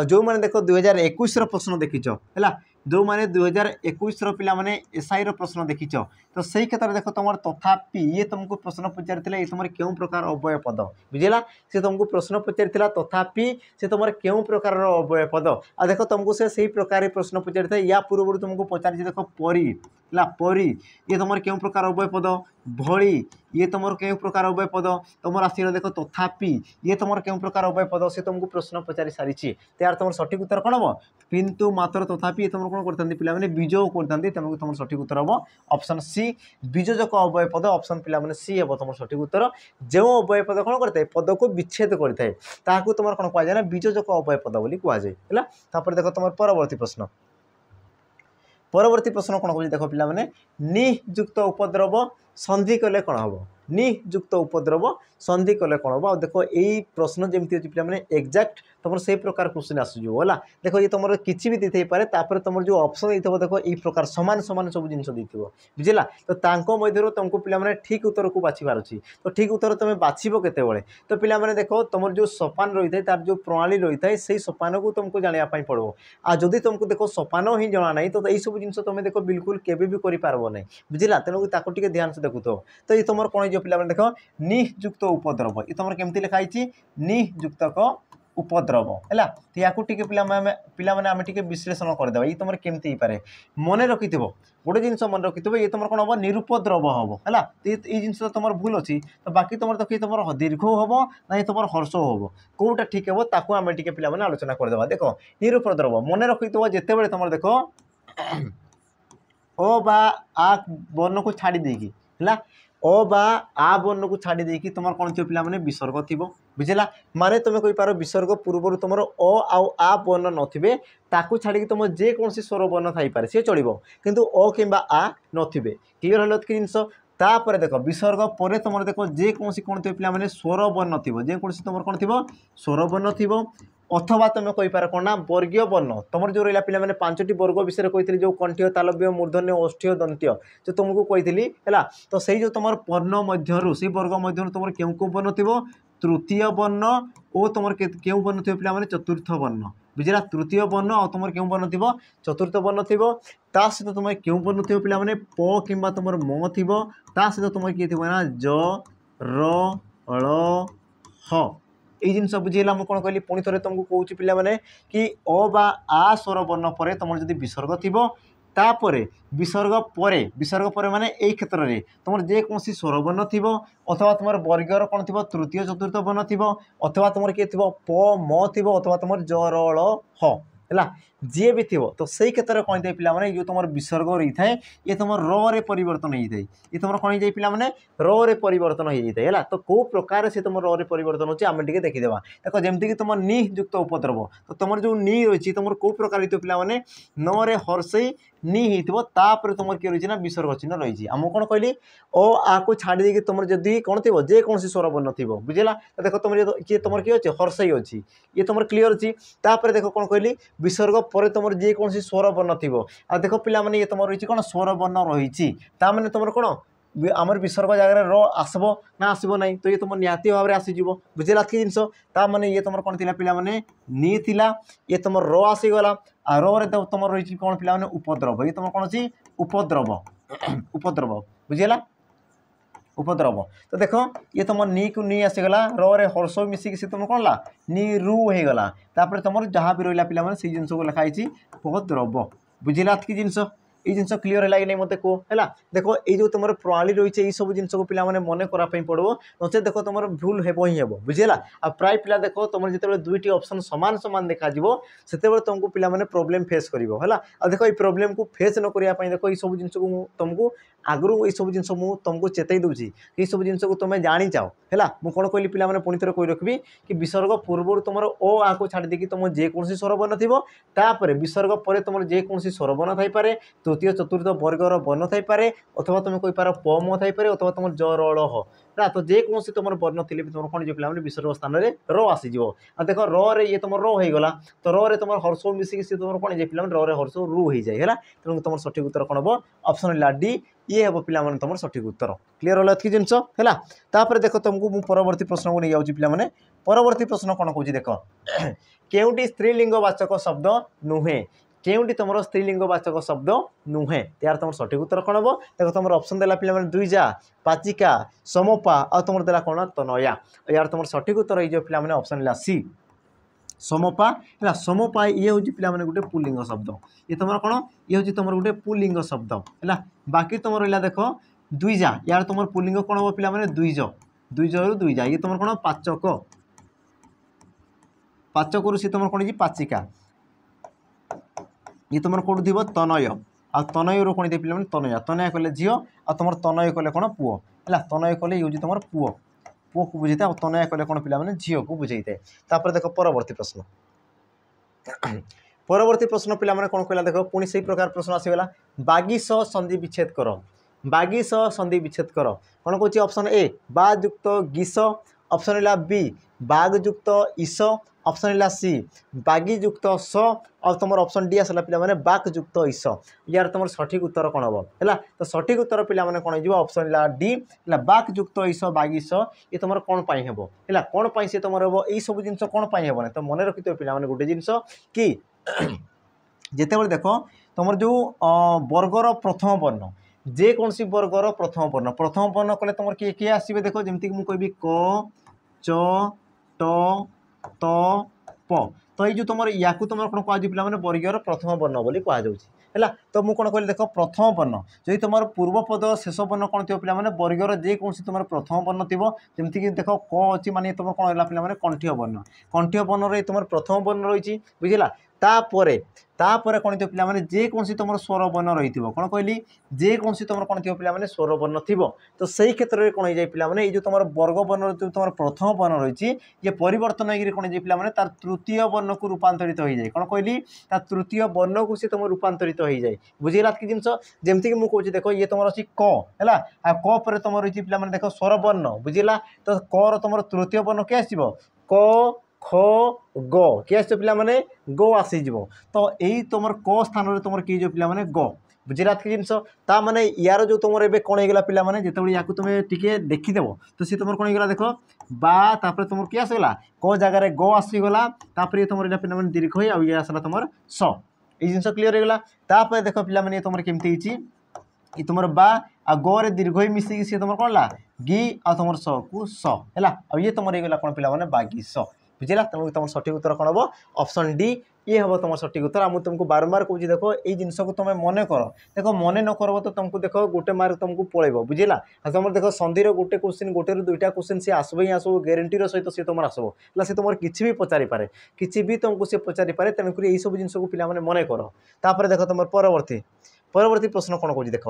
जो मैंने देख 2021 प्रश्न देखीच है जो मैंने 2021 पे एसआई प्रश्न देखीच तो सही क्षेत्र में देख तुम तथापि ये तुमको प्रश्न पचार ये तुम क्यों प्रकार अव्यय पद बुझेगा से तुमको प्रश्न पचार तथापि से तुम क्यों प्रकार अव्यय पद आ देख तुमको से प्रकार प्रश्न पचार या पूर्व तुमको पचार देख परी है परी ये तुम क्यों प्रकार अव्यय पद भली ये तुम क्यों प्रकार अव्यय पद तुम आसला देख तथापि ये तुम क्यों प्रकार अव्यय पद से तुमको प्रश्न पचारि सारी यार तुम सठिक उत्तर कौन हम किंतु मात्र तथापि तुम कौन करते पे बीजोग करते तेणुक तुम सठिक उत्तर हम ऑप्शन सी बीजोजक अव्यय पद ऑप्शन पे सी हे तुम सठिक उत्तर जो अव्यय पद कौन करता है पद को विच्छेद करता है तुम कौन कहुए ना बीजोजक अव्यय पद बोली कहुए है देख तुम परवर्ती प्रश्न कौन कह देख पे नियुक्त उपद्रव संधि कले कौन हम नियुक्त उपद्रव संधि कले कौन हम देख यही प्रश्न जमी अच्छी पे एक्जाक्ट तुम से प्रकार क्वेश्चन आसूला देख ये तुम किसी भी दे पारे तुम जो ऑप्शन देते देख ये प्रकार सामान सामान सब जिन बुझेगा तो मध्य तुमको पे ठीक उत्तर को बाछबार अच्छी तो ठीक उत्तर तुम बाछब केतबे तो पे देख तुम जो सोपान रही है तार जो प्रणाली रही है से सोपान को तुमको जानापी पड़ो आ जदि तुमको देख सोपान ही जना ना तो यही सब जिन तुम देख बिल्कुल केवे भी कर ना बुझेगा तेणुक ताकि ध्यान से देखु तो ये तुम कौन हो पे देख नियुक्त उपद्रव ये तुम केमती लिखाई नियुक्तक उपद्रव है तो या पे आम टे विश्लेषण करदे ये तुम केमती पारे मन रखि गोटे जिन मन रखि ये तुम कौन हम निरुपद्रव हम है ये जिन तुम भूल अच्छी तो बाकी तुम देखिए तुम दीर्घ हम ना तुम हर्ष हम कौटा ठीक हे ताकू आम टे पे आलोचना करदे देख निरुपद्रव मन रखि जिते बड़े तुम देख ओ बा आ वर्ण को छाड़ी देगी है ओ बा आ वर्ण को छाड़ी देकी तुम कौन थी पे विसर्ग थी बुझेगा माने तुम कही पार विसर्ग पूर्व तुम ओ आ वर्ण नथिबे ताकू छाड़ी तुम जेकोसी स्वर वर्ण थी पारे सी चलो किंतु ओ कि आ नथिबे क्लीयर हल जिनस तापर देख विसर्ग पर तुम देख जेकोसी कौन थी पे स्वर वर्ण थी जेकोसी तुम कौन थी स्वर वर्ण थी अथवा तुम कहीपर कौन ना वर्गीय वर्ण तुम जो रहा पे पांचटी वर्ग विषय कही जो कंठीय तालव्य मूर्धन्य ओष्ठीय दंत्य जो तुमको कही है तो सही जो तुम वर्ण मध्य से वर्ग मध्य तुम क्यों क्यों वर्ण थी तृतीय वर्ण और तुम क्यों वर्ण थी पे चतुर्थ वर्ण बुझला तृतीय वर्ण और तुम क्यों वर्ण थी चतुर्थ वर्ण थी सहित तुम क्यों वर्ण थी पे प कि तुम म थी सहित तुम किए थी ना ज र ळ ह ये जिनस बुझेगा मुझे कौन कहली पुणी थे तुमको कौच पे कि अ बा आ स्वर वर्ण पर तुम जब विसर्ग थी तापर विसर्ग पर माने यही क्षेत्र में तुम जेकोसी स्वर वर्ण थी अथवा तुम वर्गर कौन थी तृतीय चतुर्थ वर्ण थी अथवा तुम किए थी प म थी अथवा तुम ज र ळ ह है जी भी थी तो सही क्षेत्र में कौन थे पे जो तुम विसर्ग रही है ये तुम रे परिवर्तन होता है ये तुम कौन हो पे रे परिवर्तन हो जाता है तो कौ प्रकार से तुम रे परिवर्तन होती आम टे देखीदेवा देख जमीक तुम नि युक्त उपद्रव तो तुम जो नि रही तुम कौ प्रकार पे न रे हर्षई नि होपर तुम किए रही विसर्ग चिन्ह रही आम कौन कहली ओ आ को छाड़ी तुम जदि कौन थी जेकोसी स्वर वर्ण थी बुझेगा तो देख तुम किए तुम किए अच्छे हर्षई अच्छी ये तुम क्लीयर अच्छी तापर देख कौन कहली विसर्ग पर तुम जेकोसी स्वर वर्ण थी आ देख पे ये तुम रही कौन स्वर वर्ण रही ताने तुम कौन आमर विसर्ग जगह र आसब ना आसब ना तो ये तुम निहाती भाव में आसीज बुझेगा कि जिनस ताने ये तुम कौन थी पे नी थिला ये तुम र आसीगला आ रे तुम रही कौन पे उपद्रव ये तुम कौन अच्छी उपद्रव उपद्रव बुझेगा उपद्रव तो देख ये तुम नी को नी आसीगला रे हर्ष मिसिक सी तुम कौन ला नी रु होगला तापर तुम जहाँ भी रहा पे से जिन को लिखाई उपद्रव बुझेगा कि जिनस ये जिन क्लीयर है कि नहीं मत कह है देखो ये जो तुम प्रणाली रही है सब जिन को पे मन कराई पड़ो नचे देख तुम भूल हेब ही हेब बुझेगा आ प्राय पिला देख तुम जो दुईटी ऑप्शन सामान सामान देखा से तुमको पे प्रोब्लेम फेस कर देख ये प्रोब्लेम को फेस न करने देख ये सब जिन को तुमको आगु ये सब जिन तुमको चेतई दूसरी ये सब जिन को तुम जानी चाहो है मुझे कौन कहली पे पुणी थे कही रखी कि विसर्ग पूर्व तुम ओ आ को छाड़ी देकी तुम जेकोसी स्वर वर्ण थी तापर विसर्ग पर तुम जेकोसी स्वर वर्ण थाईपे तृतीय चतुर्थ वर्गर वर्ण थाईपे अथवा तुम कहीपर प म थाईपे अथवा तुम ज र ळ ह तो जेकोसी तुम वर्ण थी तुम कौन जो पे विसर्ग स्थान में र आसीज देख रे ये तुम रो होगला तो रे तुम हर्ष मिसिक सी तुम कौन पे रे हर्ष रु हो जाए है तेणु तुम सठिक उत्तर कौन हम ऑप्शन ला डी ये हम पे तुम सठिक उत्तर क्लीयर होला कि जिनस है तापर देख तुमको मुझे परवर्ती प्रश्न को नहीं जाऊँगी पे परवर्ती प्रश्न कौन कौन देख केउटी स्त्रीलिंगवाचक शब्द नुहे केउटी तुम स्त्रीलिंगवाचक शब्द नुहे यार तुम सठिक उत्तर कौन हम देख तुम ऑप्शन देला पे द्विजा पाचिका समपा आ तुम देला कौन तनया यार तुम सठिक उत्तर हो पे ऑप्शन ला सी समपा है समपा ये हूँ पे गोटे पुलिंग शब्द ये तुम कौन ये हूँ तुम गोटे पुलिंग शब्द है बाकी तुम रहा देख द्विजा यार तुम पुलिंग कौन हम पे द्विज द्विज रु द्विजा ये तुम कौन पाचक पाचक रु सी तुम कौन पाचिका ये तुम कौट थी तनय आ तनय रू कौन पे तनया तनया कले झील आ तुम तनय कले कौन पुओ है तनय कले ये तुम पुओ पुओ को बुझे तनया कले कौन पे झील को बुझे तापर देख परवर्ती प्रश्न परवर्ती प्रश्न पे कौन कहला देख पुणी से प्रकार प्रश्न आसीगला बागी सह संधि विच्छेद कर बागी सह संधि विच्छेद कर कौन कौन ऑप्शन ए बाग युक्त गिस ऑप्शन है बी बाग युक्त ईस ऑप्शन है सी बागी युक्त स और तुम ऑप्शन डी आसला पे बाक युक्त ईस यार तुम सठिक उत्तर कौन हम है तो सठिक उत्तर पे कौन हो ऑप्शन है डी है बाक युक्त ईस बागी स ये तुम कौन पाई हेब है कौन पाई से तुम हम यही सब जिन कौन पाई हेब तो मन रखी पे गोटे जिनस कि जिते देख तुम जो वर्गर प्रथम वर्ण जेकोसी वर्गर प्रथम वर्ण कले तुम किए किए आसवे देख जमीक मुझे कहबी क च ट त प तो ये तुम या तुम कौन कह पे वर्गर प्रथम वर्ण बोली कहुच्छे तो मुझे कौन कहली देख प्रथम वर्ण जो तुम पूर्व पद शेष वर्ण कौन थी पे वर्गर जेकोसी तुम प्रथम वर्ण थी जमीक देख क अच्छी माने तुम कौन है पे कंठीय वर्ण तुम प्रथम वर्ण रही बुझला तापर कौन थी पे जेकोसी तुम स्वर वर्ण रही कौन कहली जेकोसी तुम कौन थी पे स्वर वर्ण थी तो सही क्षेत्र में कौन हो पे ये तुम वर्ग वर्ण जो तुम प्रथम वर्ण रही ये परिवर्तन होकर कौन पे तार तृतीय वर्ण को रूपांतरित हो जाए कौन कहली तृतीय वर्ण को सी तुम रूपांतरित हो जाए बुझेगा कि जिनस जमीक मुझे देख ये तुम अच्छी क है क पर तुम रही पे देख स्वर वर्ण बुझेगा तो क तुम तृतीय वर्ण क्या आसो क ख ग किए आस पिला माने ग आसीज तो यही तुम क स्थान तुम किए पिला माने ग बुझेगा जिनस ता माने यार जो तुम एबे कौन होगा पिला माने जिते या तुम टिके देखीदेव तो सी तुम कौन होगा देख बा तापर तुम किए आसगला क जगार ग आसीगला तापर तुम यहाँ पिला दीर्घ ही आगे आसला तुम स ये जिन क्लीयर होगा तापर देख पिला माने तुम केमती तुम बा आ गे दीर्घ ही मिसिकी सी तुम कौन ला गि आ तुम स को स है ये तुम होगा कौन पिला माने बागी स बुझेगा तेणु तुम सठिक उत्तर कौन हम ऑप्शन डी ये हम तुम सठिक उत्तर मुझे तुमको बारंबार कहूँ देख ये जिनस को तुम मन कर देख मन न कर तो तुमको देख गोटे मार्क तुमको पड़ेब बुझेगा तुम देख संधि गोटे क्वेश्चन गोटे दुईटा क्वेश्चन सी आसब ही आसब ग्यारंटीर सहित सी तुम आसब है सी तुम किसी भी पचारि पारे किसी भी तुमको सी पचारि पारे तेणुक यही सब जिन को पिला मन कर तापर देख तुम परवर्ती प्रश्न कौन कौन देख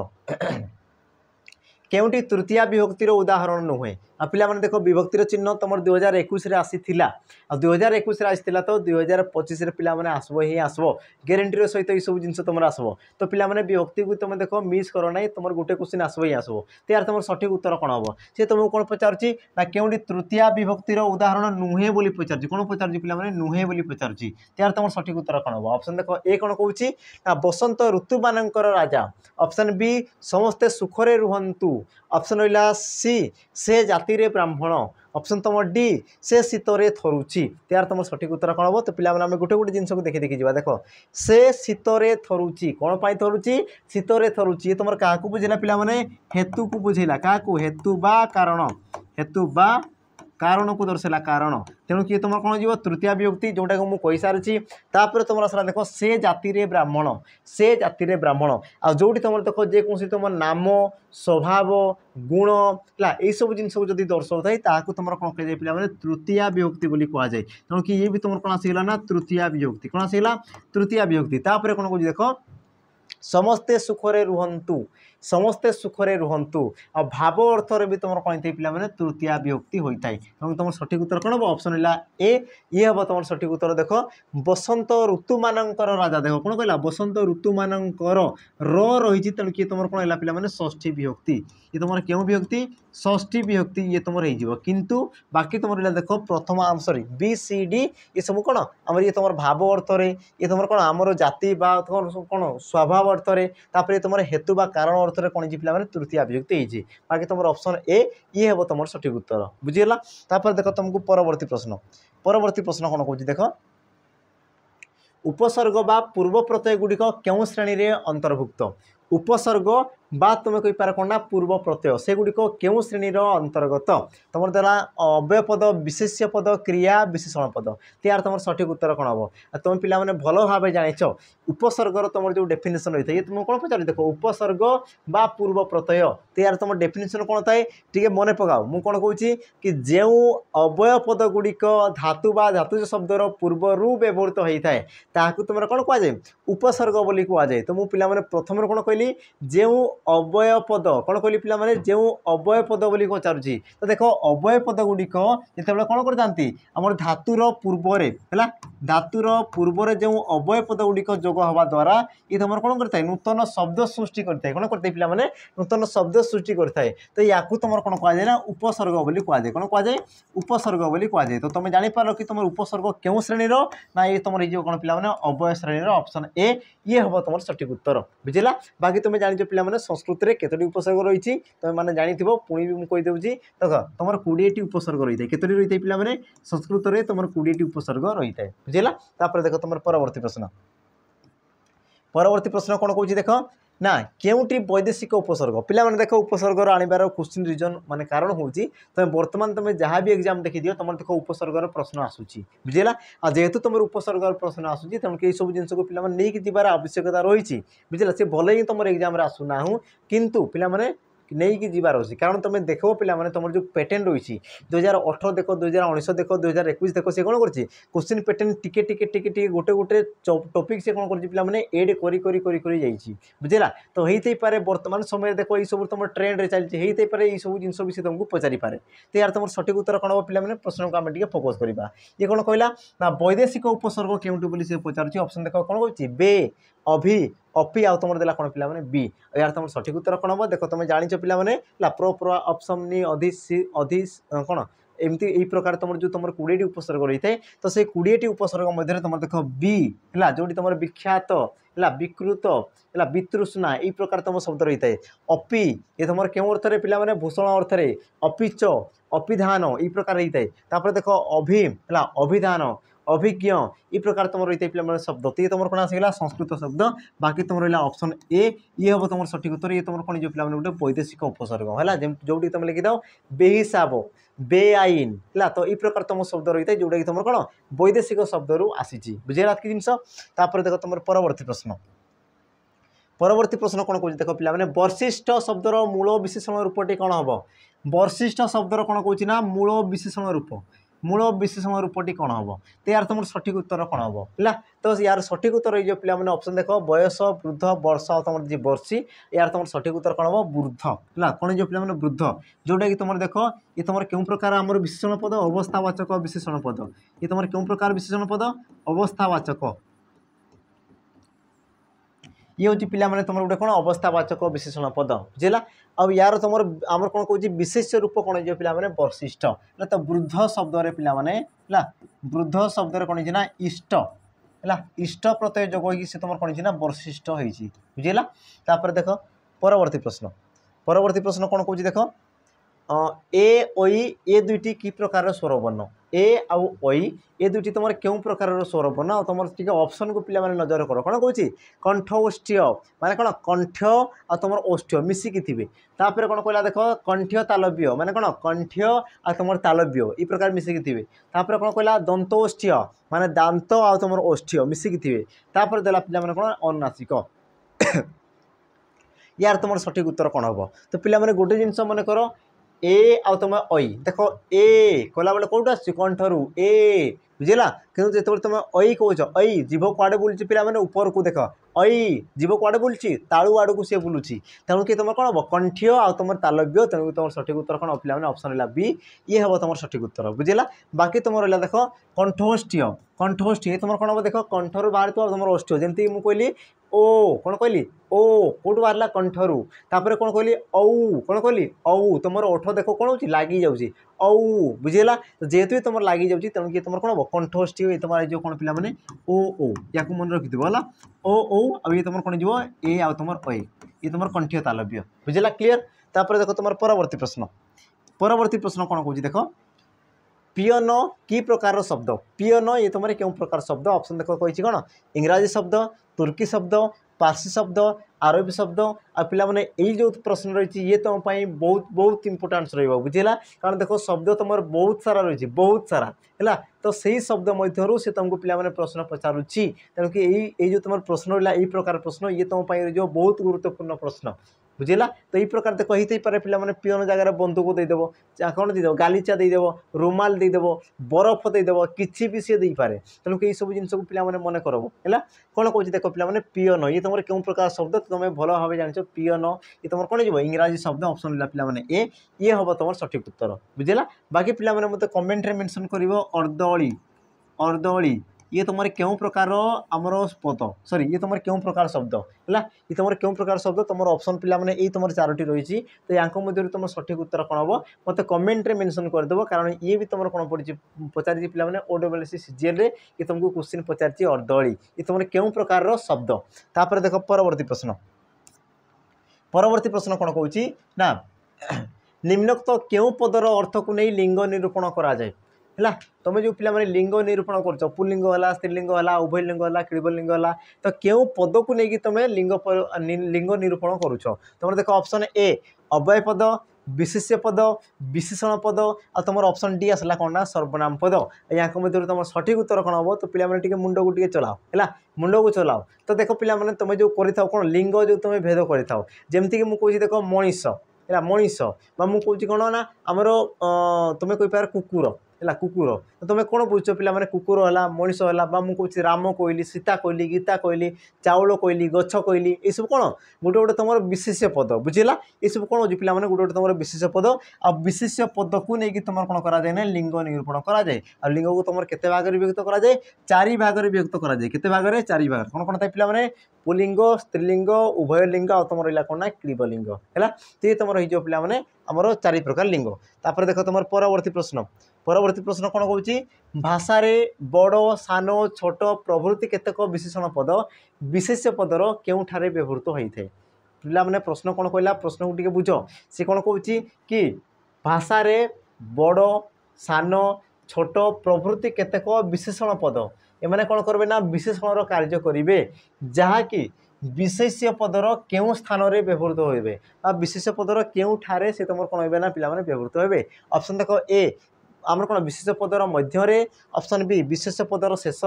केउंटी तृतीया विभक्तिर उदाहरण नुहे आ पिला माने देखो विभक्तिर चिन्ह तुम 2021 रे आसीथिला आ 2021 रे आसीथिला तो 2025 रे पिला माने आसबो ही आसबो ग्यारंटीर सहित ये सब जिनस तुम आसबो तो पिला माने विभक्ति को तुम देखो मिस करो ना तुम गोटे क्वेश्चन आसबो ही आसबो तो यार तुम सठिक उत्तर कौन हम सी तुमको कौन पचारुची ना केउंटी तृतीया विभक्तिर उदाहरण नुहे बोली पचारुची कौन पचारुची पिला माने नुहे बोली पचारुची तो यार तुम सठिक उत्तर कौन हम ऑप्शन देखो ए कौन कहूची ना बसंत ऋतु मानकर राजा ऑप्शन बी समस्ते सुखरे रुहंतु ऑप्शन रहा सी से जाति रे ब्राह्मण ऑप्शन तुम डी से शीतरे थरुची यार तुम सठिक उत्तर कौन हम तो पिला आम गोटे गोटे जिन को देखी देखी जा देख से शीतरे थरुची कौन पाई थरुची शीतरे थरुची ये तुम क्या बुझेगा पिला माने हेतु को बुझेगा क्या हेतु बा कारण को दर्शाला कारण तेणु किए तुम कौन जीव तृतीय विभक्ति जोटा को मुझे सारी तापर तुम आसला देख से जाति रे ब्राह्मण आ जोटी तुम देख जेकोसी तुम नाम स्वभाव गुण है यही सब जिन को जब दर्शाऊ था तुम कौन कह पिला माने तृतीय विभक्ति बोली कह जाए तेणु कि ये भी तुम कौन आसीगला ना तृतीय विभक्ति कौन आसीगला तृतीय विभक्ति तापर कौन कह देख समस्ते सुखरे रुहंतु आ भाव अर्थ भी तुम कौन थे पिला माने तृतीय विभक्ति होता है तुम सठिक उत्तर कौन हम ऑप्शन है ए ये हम तुम सठिक उत्तर देख बसंत ऋतु मानकर राजा देख कौन कहला बसंत ऋतु मानकर रही तेणु किए तुम कौन है पिला माने षष्ठी विभक्ति ये तुम क्यों विभक्ति षष्ठी विभक्ति ये तुम हो किंतु बाकी तुम रहा देख प्रथम सॉरी बी सी डी ये सब कौन आम ये तुम भाव अर्थ ये तुम कौन आमर जाति कौन स्वभाव अर्थ तापर तुम हेतु बा कारण अर्थ कौन पिला माने तृतीय विभक्ति होती बाकी तुम ऑप्शन ए ये हम तुम सठिक उत्तर बुझीगला तापर देख तुमको परवर्ती प्रश्न कौन कौन देख उपसर्ग बा पूर्व प्रत्यय गुड़िक क्यों श्रेणी रे अंतर्भुक्त उपसर्ग बा तुम कहीपर कौन ना पूर्व प्रत्यय से गुड़िक क्यों श्रेणी अंतर्गत तुम देला अव्यय पद विशेष्य पद क्रिया विशेषण पद यार तुम सठिक उत्तर कौन हम तुम पिला माने भल भाव जाच उपसर्गर तुम जो डेफिनेशन रही है तुम कौन पचार देख उपसर्ग बा पूर्व प्रत्यय तो यार तुम डेफिनेशन कौन थाए टी मन पकाओ मुझे कौन कहूँ कि जो अव्यय पद गुड़िक धातु बा धातुज शब्दर पूर्वर व्यवहृत होता है ताकू तुम कौन कहुए उपसर्ग बोली कहुए तो मुझे पिला प्रथम कौन कहली जो अव्यय पद कौन कहली पिला माने जो अव्यय पद बोली पचारुची तो देख अव्यय पद गुड़िक जिते कौन करते आम धातुर पूर्वर है धातुर पूर्वर जो अव्यय पद गुड़िक जोग हवा द्वारा ये तुम कौन करता है नूतन शब्द सृष्टि करता है कौन करते पिला माने नूतन शब्द सृष्टि करता है तो या तुम कौन कहुए ना उपसर्ग बोली कहुए कौन कहुए उपसर्ग बोली कहुए तो तुम जापर कि तुम उपसर्ग क्यों श्रेणी ना ये तुम ये कौन पिला माने अव्यय श्रेणी ऑप्शन ए ये हम तुम सठिक उत्तर बुझेगा बाकी तुम जान पिला माने संस्कृत में केतोटी उपसर्ग रही तुम मैंने जानी पुणी भी मुझे कहीदेवी देख तुम 20 उपसर्ग रही है केतोटी रही है पिला माने संस्कृत में तुम 20 उपसर्ग रही है बुझेगा तापर देख तुम परवर्ती प्रश्न कौन कौन देख ना केउटी वैदेशिक उपसर्ग पिला माने देख उपसर्गर आनिबार क्वेश्चन रीजन माने कारण होची तुम वर्तमान तुम जहाँ भी एग्जाम देखी दियो तुम देख उपसर्गर प्रश्न आसूची बुझेगा आ जेहेतु तुम उपसर्गर प्रश्न आसूची तेणुक सब जिन को पिला माने नहीं जीवार आवश्यकता रही बुझेगा से भले ही तुम एग्जाम आसूना किंतु पिला माने नहीं कि जीवार अच्छी कारण तुम देख पिला माने तुम जो पैटर्न रही 2018 देख 2019 देख 2021 देख से कौन कर क्वेश्चन पैटर्न टिके टिके टिके टिके गोटे गोटे टॉपिक से कौन कर पिला माने एड करी करी करी करी जाइए बुझेगा तो होते पारे वर्तमान समय देख ये सब तुम ट्रेंड रे चलती होते पारे ये सब जिन भी तुमको पचारि पारे तो यार तुम सठिक उत्तर कौन हम पिला माने प्रश्न को आम टे फोकस करवा ये कौन कहला ना वैदेशिक उपसर्ग केउटी बोली से पचारुची ऑप्शन देख कौन कहूँ बे अभि अपि आ तुम देला कौन पिला माने बी यार तुम सठिक उत्तर कौन हम देख तुम जान पिला माने प्रोपर ऑप्शन नि अधि कौन एमती यही प्रकार तुम जो तुम 20 उपसर्ग रही है तो से 20 उपसर्ग मध्य तुम देख बी है जो तुम विख्यात है विकृत है वितृष्णा यही प्रकार तुम शब्द रही है अपि ये तुम क्यों अर्थ में पे भूषण अर्थ में अपिच अपिधान यही प्रकार रही है देख अभि है अभिधान अभिज्ञ ये प्रकार तुम रही है शब्द तो ये तुम कौन आसगला संस्कृत शब्द बाकी तुम रहा ऑप्शन ए ये हम तुम सठिक उत्तर ये तुम कौन जो पे गोटे वैदेशिक उपसर्ग है जो तुम लिखिद बेहिसाब बेआईन है तो ये प्रकार तुम शब्द रही है जोटा कि तुम कौन वैदेशिक शब्द रू आसी बुझेगा कि जिनस देख तुम परवर्ती प्रश्न परवर्ती प्रश्न कौन कौन देख पे वर्शिष्ठ शब्दर मूल विशेषण रूपटी कौन हम वर्शिष्ठ शब्दर कौन कौन ना मूल विशेषण रूप मूल विशेषण रूपटी कौन हम तो यार तुम सठिक उत्तर कौन हम है तो यार सठिक उत्तर ये पे ऑप्शन देख बयस वृद्ध वर्ष तुम जी वर्षी यार तुम सठिक उत्तर कौन हम वृद्ध है कौन जो पे वृद्ध जोटा कि तुम देख ये तुम क्यों प्रकार आम विशेषण पद अवस्थावाचक विशेषण पद ये तुम क्यों प्रकार विशेषण पद अवस्थावाचक ये हूँ पे तुम गोटे कौन अवस्थावाचक विशेषण पद बुझेगा आउ यार तुम आम कौन कौन विशेष रूप कौन जो पे वर्शिष्ठ है तो वृद्ध शब्द पे वृद्ध शब्द कौन ना इष्ट है इष्ट प्रत्यय जोग सी तुम कौन ना वर्शिष्ठ होती बुझेगा देख परवर्ती प्रश्न कौन कौन देख ए ओई ये दुईटी कि प्रकार स्वर वर्ण ए आउ ओई ये दुईटी तुम क्यों प्रकार स्वर वर्ण तुम टे ऑप्शन को पे नजर कर कौन कौन कंठ ओष्ठ्य माने कौन कंठ आ तुम ओष्ठ्य मिसिकी थे तापर कौन कहला देख कंठ तालव्य माने कौन कंठ आ तुम तालव्य ये प्रकार मिसिकी थे तापर कौन कहला दंतोष्ठ्य माने दांत आ तुम ओष्ठ्य मिसिकी थे तापर देला पे कौन अनुनासिक यार तुम सठिक उत्तर कौन हम तो पे गोटे जिनस मन कर ए आ तुम ओई देख ए कहला बेले कौट आस कंठरू ए बुझेगा कि जो तुम ओई कौच ओई जीव कुआडे बुलूची पे ऊपर को देख ओई जीव कुआडे बुलूची तालु आड़ को सी बुलूची तेणु कि तुम कौन हम कंठ्य आ तुम तालव्य तेणु तुम सठिक उत्तर कौन पे ऑप्शन है बी ये हम तुम सठिक उत्तर बुझेगा बाकी तुम रहा देख कंठोष्ठ्य ये तुम कौन हम देख कंठर बाहर तुम ओष्ठ्य जमी मुझे कहली ओ कौन कहली ओ कौट बाहर कंठरू तापर कौन कहली कौन कहली औ तुम ओठ देख कौन हो लगी जाऊँगी औ बुझेगा तो जेहेतु तुम लगी जाऊँगी तेणु कि तुम कौन हम कंठोष्ठ्य तुम जो कौन पे ओ या मन रखिथ है ओ ये तुम कौन जीव ए आ तुम ए ये तुम कंठ्य तालव्य बुझेगा क्लीयर तापर देख तुम परवर्ती प्रश्न कौन कौन देख पियन कि प्रकार शब्द पियन ये तुम क्यों प्रकार शब्द ऑप्शन देख कही कौन इंग्राजी शब्द तुर्की शब्द पार्सी शब्द आरबी शब्द आ पे यही जो प्रश्न रही ये तुम बहुत बहुत इंपोर्टान्स रहा बुझेगा कारण देख शब्द तुम बहुत सारा रही बहुत सारा है तो सही शब्द मध्य से तुमको पे प्रश्न पचारुच्छी तेणुक यही जो तुम प्रश्न रहा यही प्रकार प्रश्न ये तुम जो बहुत गुरुत्वपूर्ण प्रश्न बुझेगा तो यही प्रकार देख ही पारे पे पियन जगह बंदूक देदेव कौन देदेव गालीचा देदेव रुमाल देदेव बरफ देदेव किसी भी सी देपे तेणुक यही सब जिन पे मन करब है कौन कौन देख पे पियन ये तुम क्यों प्रकार शब्द तुम भल भाव जान पियन ये तुम कौन जो इंग्राजी शब्द ऑप्शन पे ए ये हम तुम सठिक उत्तर बुझेगा बाकी पे मतलब कमेंट मेंशन कर अर्दली अर्दली ये तुम क्यों प्रकार आमर पद सॉरी ये तुम क्यों प्रकार शब्द है ये तुम क्यों प्रकार शब्द तुम ऑप्शन पे यही तुम चारोटी रही तो या मध्य तुम सठिक उत्तर कौन हम मत कमेंट रे मेंशन करदेव कारण ये भी तुम कौन पड़ी पचार पे ओडब्ल्यूएससी सीजीएल रे ये तुमको क्वेश्चन पचार अर्दली ये तुम क्यों प्रकार शब्द तापर देख परवर्ती प्रश्न कौन कौच ना निम्नोक्त क्यों पदर अर्थ को नहीं लिंग निरूपण करा जाए है तुम जो पे लिंग निरूपण कर पुलिंग है स्त्रीलिंग है उभयलिंग है क्लीबलिंग है तो क्यों पद को लेकिन तुम लिंग लिंग निरूपण करुच तुम देख ऑप्शन ए अव्यय पद विशेष्य पद विशेषण पद आ तुम ऑप्शन डी आसला कौन ना सर्वनाम पद या मध्य तुम सठिक उत्तर कौन हम तो पे मुंड को टे चलाओ है मुंड को चलाओ तो देख पे तुम जो कर कौन लिंग जो तुम भेद करमती मुझे देख मनीष है मनीष मुझे कौन ना आमर तुम्हें कहीपर कुकुर है कुकुर तो तुम कौन बुझ पे कुकुर है मनीष है मुझे कौन राम कहली सीता कहली गीता कहली चाउल कहली गछ कहली ये सब कौन गोटे गोटे तुम विशेष्य पद बुझेगा ये सब कौन हो पे गोटे गोटे तुम विशेष पद आ विशेष पद को लेकिन तुम कौन कराए लिंग निरूपण कराए आ लिंग को तुम के भाग में विभक्त कराए 4 भाग में विभक्त कराए के भाग में 4 भाग कौन कौन था पे पुलिंग स्त्रीलिंग उभय लिंग आ तुम रहा कौन ना क्लीबलिंग है तो ये तुम रही पे आमर 4 प्रकार लिंग तापर देख तुम परवर्ती प्रश्न कौन कौन भाषा बड़ सान छोट प्रभृति केतक विशेषण पद विशेष पदर केउठारे व्यवहृत होता है पे प्रश्न कौन कहला प्रश्न को बुझ सी कौन कौन कि भाषा बड़ सान छोट प्रभृति केतक विशेषण पद एमाने कौन करेंगे ना विशेषण कार्य करेंगे जहाँकि विशेष्य पदर केउ स्थान में व्यवहृत होबे आ विशेष पदर केउठारे से तुम कौन होबे ना पिला माने व्यवहृत होबे ऑप्शन देखो ए आमर कौन विशेष पदर मध्य ऑप्शन बी विशेष पदर शेष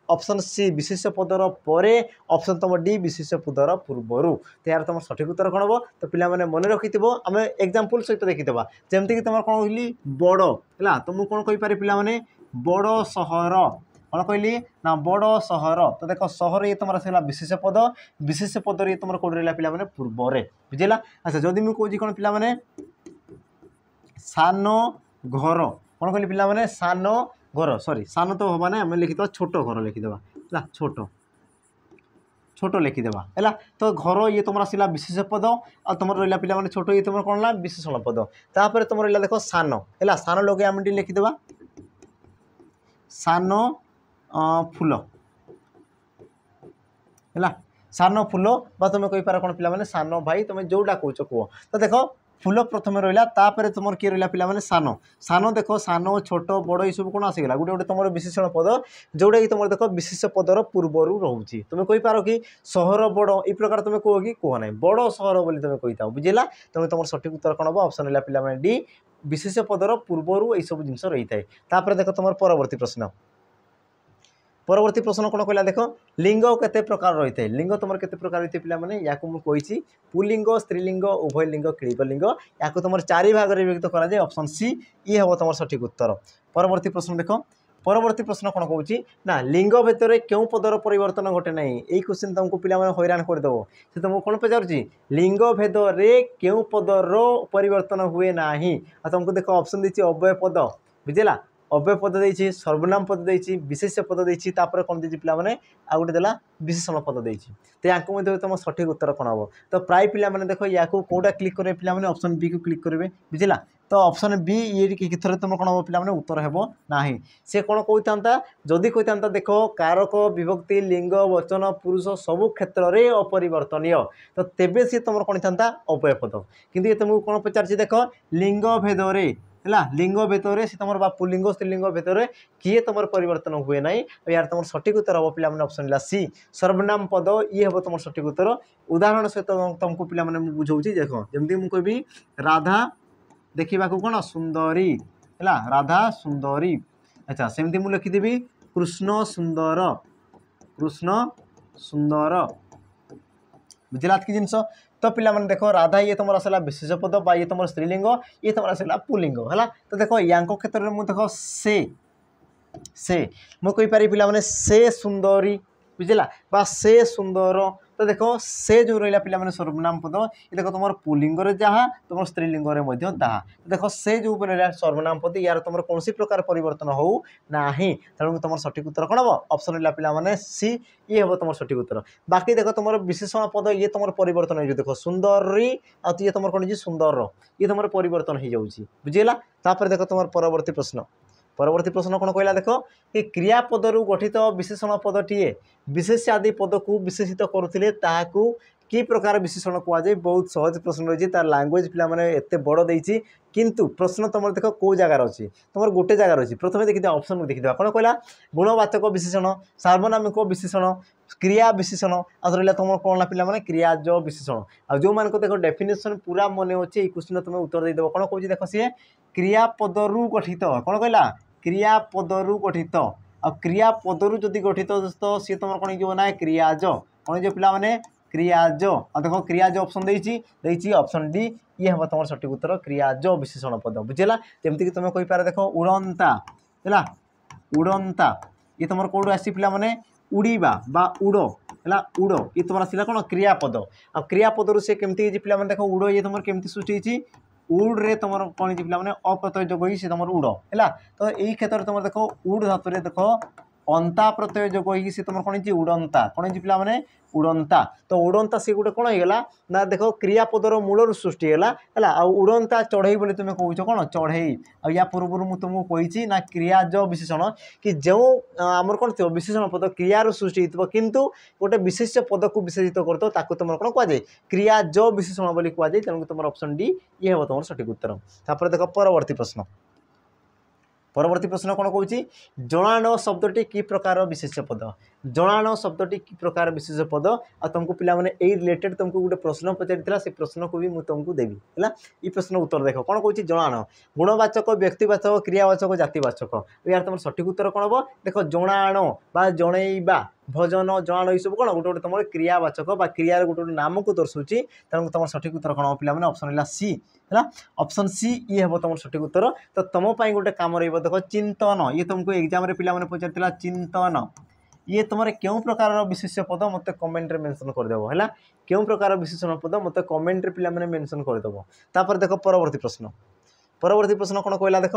ऑप्शन सी विशेष पदर परे ऑप्शन तुम डी विशेष पदर पूर्वर तो यार तुम सठिक उत्तर कौन हम तो पिला माने मन रखि आम एग्जांपल सहित देखीदबा जमती तुम कौन कहली बड़ है तो मुझे कौन कहीपर पिला माने बड़ सहर कौन कहली ना बड़ सहर तो देख सहर ये तुम रहा विशेष पद ये तुम कौन रहा पे पूर्वर बुझेगा अच्छा जदि मुझे कौन कौन पे सान घर कौन कहली पे सान घर सॉरी सान तो हवा ना आम लिखिद छोट घर लिखिदेवा है छोट छोट लिखिदेवा है तो घर ये तुम आसला विशेष पद आ तुम रहा पे छोट ये तुम कौन ना विशेषण पद तापर तुम रहा देख सान है सान लगे आम लिखिदेवा सान फूल है सान फूल तुम कहीपर कौन पे सान भाई तुम जोटा कौच कह तो देख फूल प्रथम रहा तुम किए रहा पे सान सान देख सान छोट बड़ ये सब कौन आसीगला गोटे गोटे तुम विशेषण पद जोटा कि तुम देख विशेष पदर पूर्वर रोचे तुम कहीपर कि सहर बड़ ये प्रकार तुम कह कि कह ना बड़ सहर बोली तुम कही था बुझेगा तुम तुम सठिक उत्तर कौन हम ऑप्शन रहा पे डी विशेष पदर पूर्वर यह सब जिन रही है देख तुम परवर्ती प्रश्न कौन कहला देख लिंग केते प्रकार रही है लिंग तुम केते प्रकार रही है पे या मुझे पुलिंग स्त्रीलिंग उभय लिंग क्लीबलिंग या तुम 4 भाग में विभक्त कराए ऑप्शन सी ये हम तुम सठिक उत्तर परवर्ती प्रश्न देख परवर्ती प्रश्न कौन कौन ना लिंग भेतर क्यों पदर परिवर्तन घटे ना यही क्वेश्चन तुमको पिला हैरान करदेव से तुमको कौन पचार लिंग भेदरे क्यों पदर परिवर्तन हुए ना तुमको देख ऑप्शन देती अव्यय पद बुझेगा अव्यय पद देती सर्वनाम पद देती विशेष पद देती कौन देती पे आ गए देला विशेषण पद देती तो या तुम सठिक उत्तर कौन हम तो प्राय पे देख या कौटा क्लिक करेंगे पे ऑप्शन बी को क्लिक करेंगे बुझेगा तो ऑप्शन बी ये थर तुम कौन हम पे उत्तर हेब ना से कौन कहता जदि कहता देख कारक विभक्ति लिंग वचन पुरुष सबू क्षेत्र में अपरिवर्तनीय तो तेबे सी तुम कौन था अव्यय पद किंतु ये तुमको कौन पचार देख लिंग भेदरे है लिंग भेतर से तुम पुलिंग स्त्रीलिंग भेतर किए तुम परिवर्तन हुए ना यार तुम सठिक उत्तर हम पे ऑप्शन सी सर्वनाम पद ये हम तुम सठिक उत्तर उदाहरण सहित तुमको पे बुझाऊँ देख जमी मुझे कहबी राधा देखा कौन सुंदरी है राधा सुंदरी अच्छा सेमती मुझे लिखिदेवी कृष्ण सुंदर बुझेगा कि जिनस तो पिला माने देखो राधा ये तुम आसला विशेष पद बा ये तुम स्त्रीलिंग ये तुम आसला पुलिंग है तो देखो या क्षेत्र में मुझे देख से मुझे कहीपर पे से सुंदरी बुझेगा बा से सुंदर तो देखो से जो रहा पे सर्वनाम पद ये देखो तुम पुलिंग जहाँ तुम स्त्रीलिंग जहाँ देखो से जो रहा सर्वनाम पद यार तुम कौन प्रकार परिवर्तन हो ना तेणु तुम सठिक उत्तर कौन हम ऑप्शन रहा पे सी ये हम तुम सठिक उत्तर बाकी देखो तुम विशेषण पद ये तुम परिवर्तन हो देख सुंदरी आ ये तुम कौन सुंदर ये तुम परिवर्तन हो जाऊँगी बुझेगा देखो तुम परवर्ती प्रश्न कौन कहला देख कि क्रियापदरु गठित विशेषण पदटीए विशेष आदि पद को विशेषित करुले ताकू कि प्रकार विशेषण कहुए बहुत सहज प्रश्न रही तार लैंग्वेज पे एत बड़ देती किंतु प्रश्न तुम देख कौ जगार अच्छी तुम गोटे जगार अच्छी प्रथम देखी ऑप्शन देखीद कौन कहला गुणवाचक विशेषण सार्वनामिक विशेषण क्रिया विशेषण आ रहा तुम कौन पे क्रियाज विशेषण आ जो मान देख डेफिनेशन पूरा मन अच्छे क्वेश्चन तुम उत्तर देदेव कौन कौन देख सी क्रियापदरु गठित कौन कहला क्रियापदरु गठित आ क्रियापदरु जदि गठित तो सी तुम कौन हो ना क्रियाज कौन जो पे क्रियाज देखो क्रियाज ऑप्शन देइछि ऑप्शन डी ये हम तुम सठिक उत्तर क्रियाज विशेषण पद बुझेगा जमती कि तुम कहीपर देख उड़ंता है उड़ंता ये तुम कौटू आसी पिला माने उड़ीबा बा उड़ है उड़ ये तुम आसला कौन क्रियापद आ क्रियापद से केमती पिला देख उड़ ये तुम केमती सृष्टि उड़ रे तुम कौन पिला माने अप्रत्यय जोग ही तुम उड़ है तो यही क्षेत्र में तुम देख उड़ धातु देख अंता प्रत्यय जोग हो सी तुम कौन उड़ंता कौन पिला माने उड़ंता तो उड़ंता सी गोटे कौन होगा ना देख क्रियापदर मूलर सृष्टि है आ उड़ंता चढ़ई बोली तुम कौच कौन चढ़ई आ या पूर्व मुझे तुमको कही ना क्रियाज विशेषण कि जो आमर कौन थो विशेषण पद क्रियार सृष्टि हो किंतु गोटे विशेष पद को विशेषित कर ताको तुम कौन कहुए क्रियाज विशेषण बोली कहुए तेणु तुम ऑप्शन डी ये हम तुम सठिक उत्तर तापर देख परवर्ती प्रश्न परवर्ती प्रश्न कौन कौच जणाण शब्दटी कि प्रकार विशेष पद जणाण शब्दटी कि प्रकार विशेष पद आ तुमको पिला माने ए रिलेटेड तुमको गोटे प्रश्न पचार से प्रश्न को भी मुझे तुमको देवी है ये प्रश्न उत्तर देख कौन कौच जणाण गुणवाचक व्यक्तिवाचक क्रियावाचक जातिवाचक यार तुम सठिक उत्तर कौन हम देख जणाण बा जणैबा भजन जणाण ये सब कौन गोटे गोटे तुम क्रियावाचक बा क्रियार गोटे गोटे नाम को दर्शाऊँगी तेणु तुम सठिक उत्तर कौन पिला माने ऑप्शन है सी है ऑप्शन सी ये हम तुम सठिक उत्तर तो तुम गोटे काम रही देख चिंतन ये तुमको एग्जाम पिला माने पचार चिंतन ये तुम क्यों प्रकार विशेष पद मत कमेंट मेंशन करदेव है क्यों प्रकार विशेषण पद मत कमेंट पिला माने मेंशन करदेव तापर देख परवर्ती प्रश्न कौन कहला देख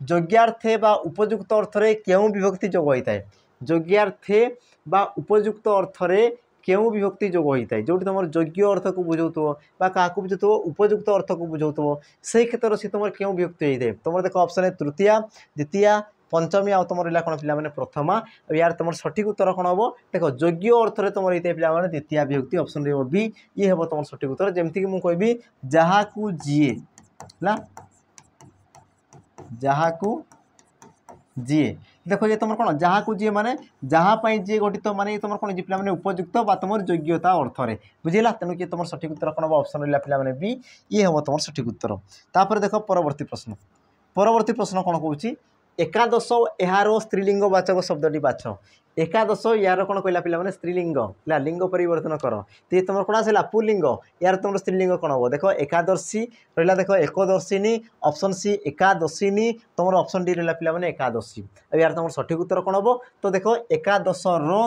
योग्यार्थे बा उपयुक्त अर्थरे क्यों विभक्ति जोग होता है योग्यार्थे बा उपयुक्त अर्थरे क्यों विभक्ति जोग होता है जो तुम योग्य अर्थ को बुझाऊ क्या बुझाऊ उपयुक्त अर्थ को बुझाऊ से क्षेत्र से तुम क्यों विभक्ति होता है तुम देख ऑप्शन है तृतीया द्वितीय पंचमी आ तुम रहा कौन पे प्रथमा यार तुम सठिक उत्तर कौन हम देख योग्य अर्थ में तुम रही पे द्वितीय विभक्ति ऑप्शन रे बी ये हम तुम सठिक उत्तर जमीक मुझे कहबी जहाँ को जीए है जहाँ को जीए देखो ये तुम कौन जहाँ को जीए माने जहाँ जी गठित माने तुम कौन जी पे उपयुक्त बा तुम योग्यता अर्थ में बुझेगा तेणु कि तुम सठिक उत्तर कौन हम ऑप्शन रहा पे बी ये हम तुम सठिक उत्तर तापर देख परवर्ती प्रश्न कौन कौच एकादश यार स्त्रीलिंग वाचक शब्दटी बाछ एकादश यार कौन कहला पे स्त्रीलिंग लिंग परिवर्तन कर तो ये तुम कौन आसला पुलिंग यार तुम स्त्रीलिंग कौन हम देख एकादशी रहा देख एकदर्शिनी ऑप्शन सी एकादशिनी तुम ऑप्शन डी रहा पे एकादशी यार तुम सठिक उत्तर कौन हम तो देख एकादश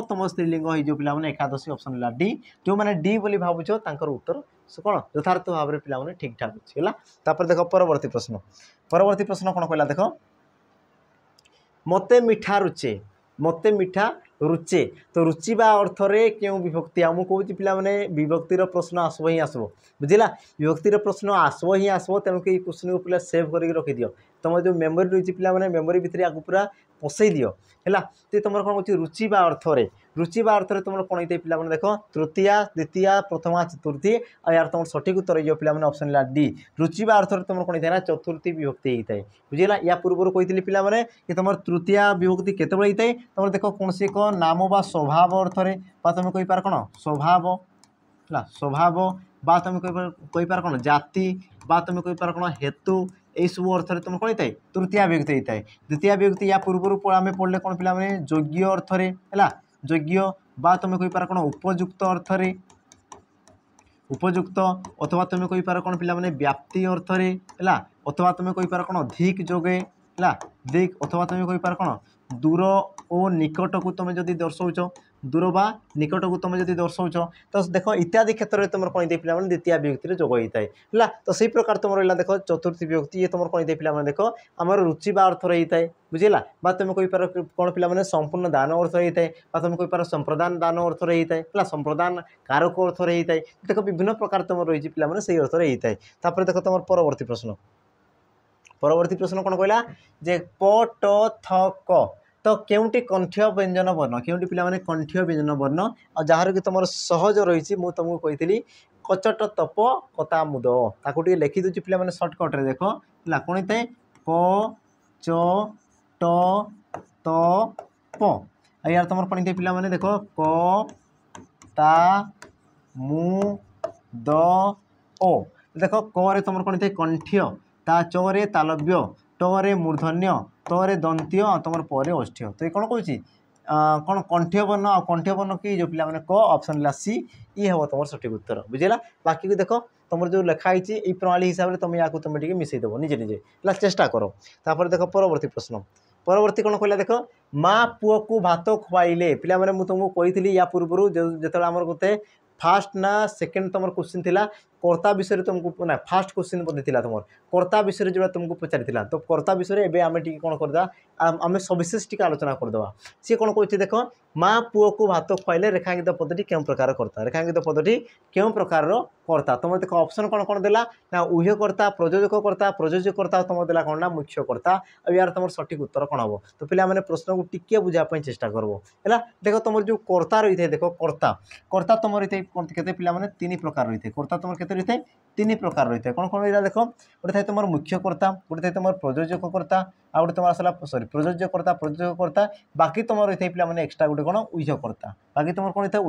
तुम स्त्रीलिंग हो पे एकादशी ऑप्शन है डी जो मैंने डी बोली भावुच उत्तर कौन यथार्थ भाव में पे ठीक ठाक अच्छे है देख परवर्ती प्रश्न कौन कहला देख मते मिठा रुचे तो रुचिबा अर्थ रे क्यों विभक्ति आम कौच पे विभक्तिर प्रश्न आसब ही आसब बुझेगा विभक्तिर प्रश्न आसब ही आसब तेणुक क्वेश्चन को पूरा सेव करके रखी दियो तुम जो मेमोरी रही पे मेमोरी भितर आपको पूरा पसई दियो है तो तुम कौन कौन रुचिबा अर्थ रे तुम कौन होता है पे देख तृतीया द्वितीय प्रथमा चतुर्थी और यार तुम सठिक उत्तर ये पे ऑप्शन है डी रुचिबा अर्थ तुम कौन होता है चतुर्थी विभक्ति होता है बुझेगा या पूर्व कही पे कि तुम तृतीय विभक्ति केत होता है तुम देख कौन से एक नाम बा स्वभाव अर्थ में तुम कहीपर कौन स्वभाव है स्वभाव बा तुम कहीपर कौन जाति बा तुम कहीपर कौन हेतु यही सब अर्थ में तुम कौन होता है तृतीय विभक्ति होता है द्वितीय विभक्ति या पूर्व आम पढ़ले कौन पे योग्य अर्थ में है योग्य बा तुम कहीपर कौन उपयुक्त अर्थ में उपयुक्त अथवा तुम कहीपर कौन पे व्याप्ति अर्थ में है अथवा तुम कहीपर कौन धिक जोगे है दिक अथवा तुम कहीपर कौन दूर और निकट को तुम जदि दर्शाऊच दूर बा निकट को तुम जदि दर्शाऊच तो देख इत्यादि क्षेत्र में तुम कौन पे द्वितीय विभक्ति जोग होता है तो सही प्रकार तुम रहा देख चतुर्थी विभक्ति ये तुम कौन पे देख आम रुचि बा अर्थ होता है बुझेगा बा तुम कहीपर कौन पे संपूर्ण दान अर्थ होता है तुम कहीपर संप्रदान दान अर्थ होता है संप्रदान कारक अर्थ होता है देख विभिन्न प्रकार तुम रही पे से अर्थ होता है तापर देख तुम परवर्ती प्रश्न कौन कहला जे प ट थ क तो केउटी कंठ्य व्यंजन वर्ण केउटी पिला कंठ्य व्यंजन वर्ण और जार कि तुम सहज रही मुझे तुमको कही कचट तप कता मुद ताकू लिखि दूसरी पे सर्टकट देख है कौन होता है क च ट त प यार तुम कौन होता है पे देख क ता मु द ओ देख क रे तुम कौन होता है कंठ्य ता च रे तालव्य ट रे मूर्धन्य त रे दंत्य तुम पर ओष्ठ्य तो ये कौन कौच कौन कंठ्य वर्ण आ कंठ्य वर्ण कि जो पिला माने क ऑप्शन ला सी ये हम तुम सठिक उत्तर बुझेगा। बाकी को देख तुम जो लिखाई ये प्रणाली हिसाब से तुम या तुम टे मिसई देव निजे निजे चेष्टा कर। तापर देख परवर्ती प्रश्न परवर्ती कौन कहला देख माँ पुओ को भात खुआइले पिला माने मु तुमको कही या पूर्व जो आम गोटे फास्ट ना सेकेंड तुम क्वेश्चन थिला कर्ता विषय तुमको ना फास्ट क्वेश्चन बोधे थिला तुम कर्ता विषय जो तुमको पचारि तो कर्ता विषय एवं आम टी कौन करदा आम सविशेष टी आलोचना करदे सी कौन कह देख माँ पुओ को भात खुआइले रेखांकित पदटी क्यों प्रकार कर्ता रेखांकित पदटी क्यों प्रकार कर्ता तुम देख ऑप्शन कौन कौन देला ना ऊह्यकर्ता प्रयोजकर्ता तुम देला कौन ना मुख्यकर्ता यार तुम सठिक उत्तर कौन हम तो पिला माने प्रश्न को टिके बुझापी चेष्टा करबो है। देख तुम जो कर्ता रही है देख कर्ता कर्ता तुम रही है पिला माने तीन प्रकार रही है कर्ता तुम के रही है तीन प्रकार रही है कौन कौन रहा देख गोटे थे तुम मुख्यकर्ता गोटे थे तुम प्रयोजकर्ता आ गए तुम आसला सॉरी प्रयोजकर्ता बाकी तुम रही है पिला माने एक्सट्रा गोटे कौन ऊह्यकर्ता बाकी तुम कौन था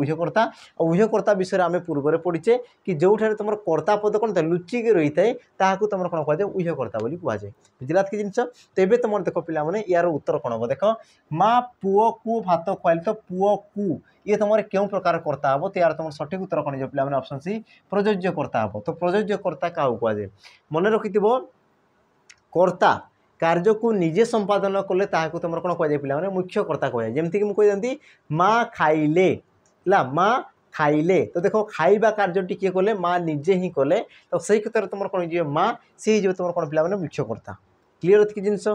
ऊह्यकर्ता विषय आम पूर्व पढ़ीचे कि जो तुम कर्ता पद कौन था लुचिकी रही है ताकू तुम कौन कहुए ऊह्यकर्ता बोली कहुए बुझला कि जिन तेज तुम देख पे यार उत्तर कौन हम देख माँ पुओ को भात खुआल तो पुओ को ये तुम क्यों प्रकार कर्ता हम तो यार तुम सठिक उत्तर कौन जो पे ऑप्शन सी प्रयोज्यकर्ता हम तो प्रयोज्यकर्ता क्या कहुए मन रखि कर्ता कार्य को निजे संपादन कले ताकू तुम कौन कहुए पे मुख्यकर्ता कहुए जमीक मुझे माँ खाइले माँ खाइले तो देखो खाइबा कार्यटी किए कले माँ निजे ही कले तो सही क्षेत्र में तुम कौन माँ सी तुम कौन पे मुख्यकर्ता क्लीयर अच्छी जिनस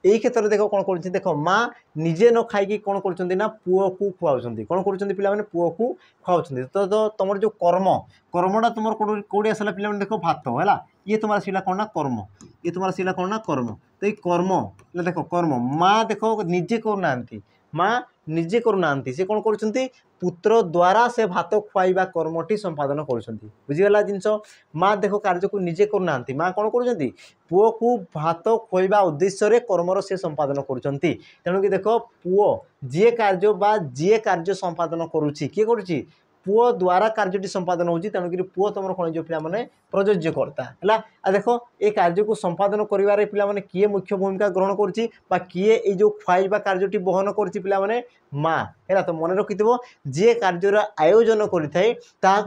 यही क्षेत्र में देख कौन कर देख माँ निजे न खाई कौन कर पुओ को खुआउं कौन कर पे पुओ को खुआउं तो तुम जो कर्म कर्मटा तुम कौड़ी आसला पे देख भात है ये तुम आसला कौन ना कर्म ये तुम आसला कौन ना कर्म तो ये कर्म देख कर्म माँ देख निजे करना माँ निजे करना सी कौन कर पुत्र द्वारा से भात खुआइबा कर्मटी संपादन करुगला जिनस माँ देख कार्य को निजे करना माँ कौन कर पुओ को भात खुआइबा उद्देश्य कर्मर से संपादन करुँच देख पुओ जी कार्य बा जी कार्य संपादन करुँची किए करुँची पुओ द्वारा कार्यटी संपादन होती तेणुक पुओ तुम कौन जो पे प्रयोज्यकर्ता है देख ये कार्य को संपादन कर पे किए मुख्य भूमिका ग्रहण कर किए जो खुआइबा कार्यटी बहन कर माँ है तो मन रखि जी कार्यर आयोजन करें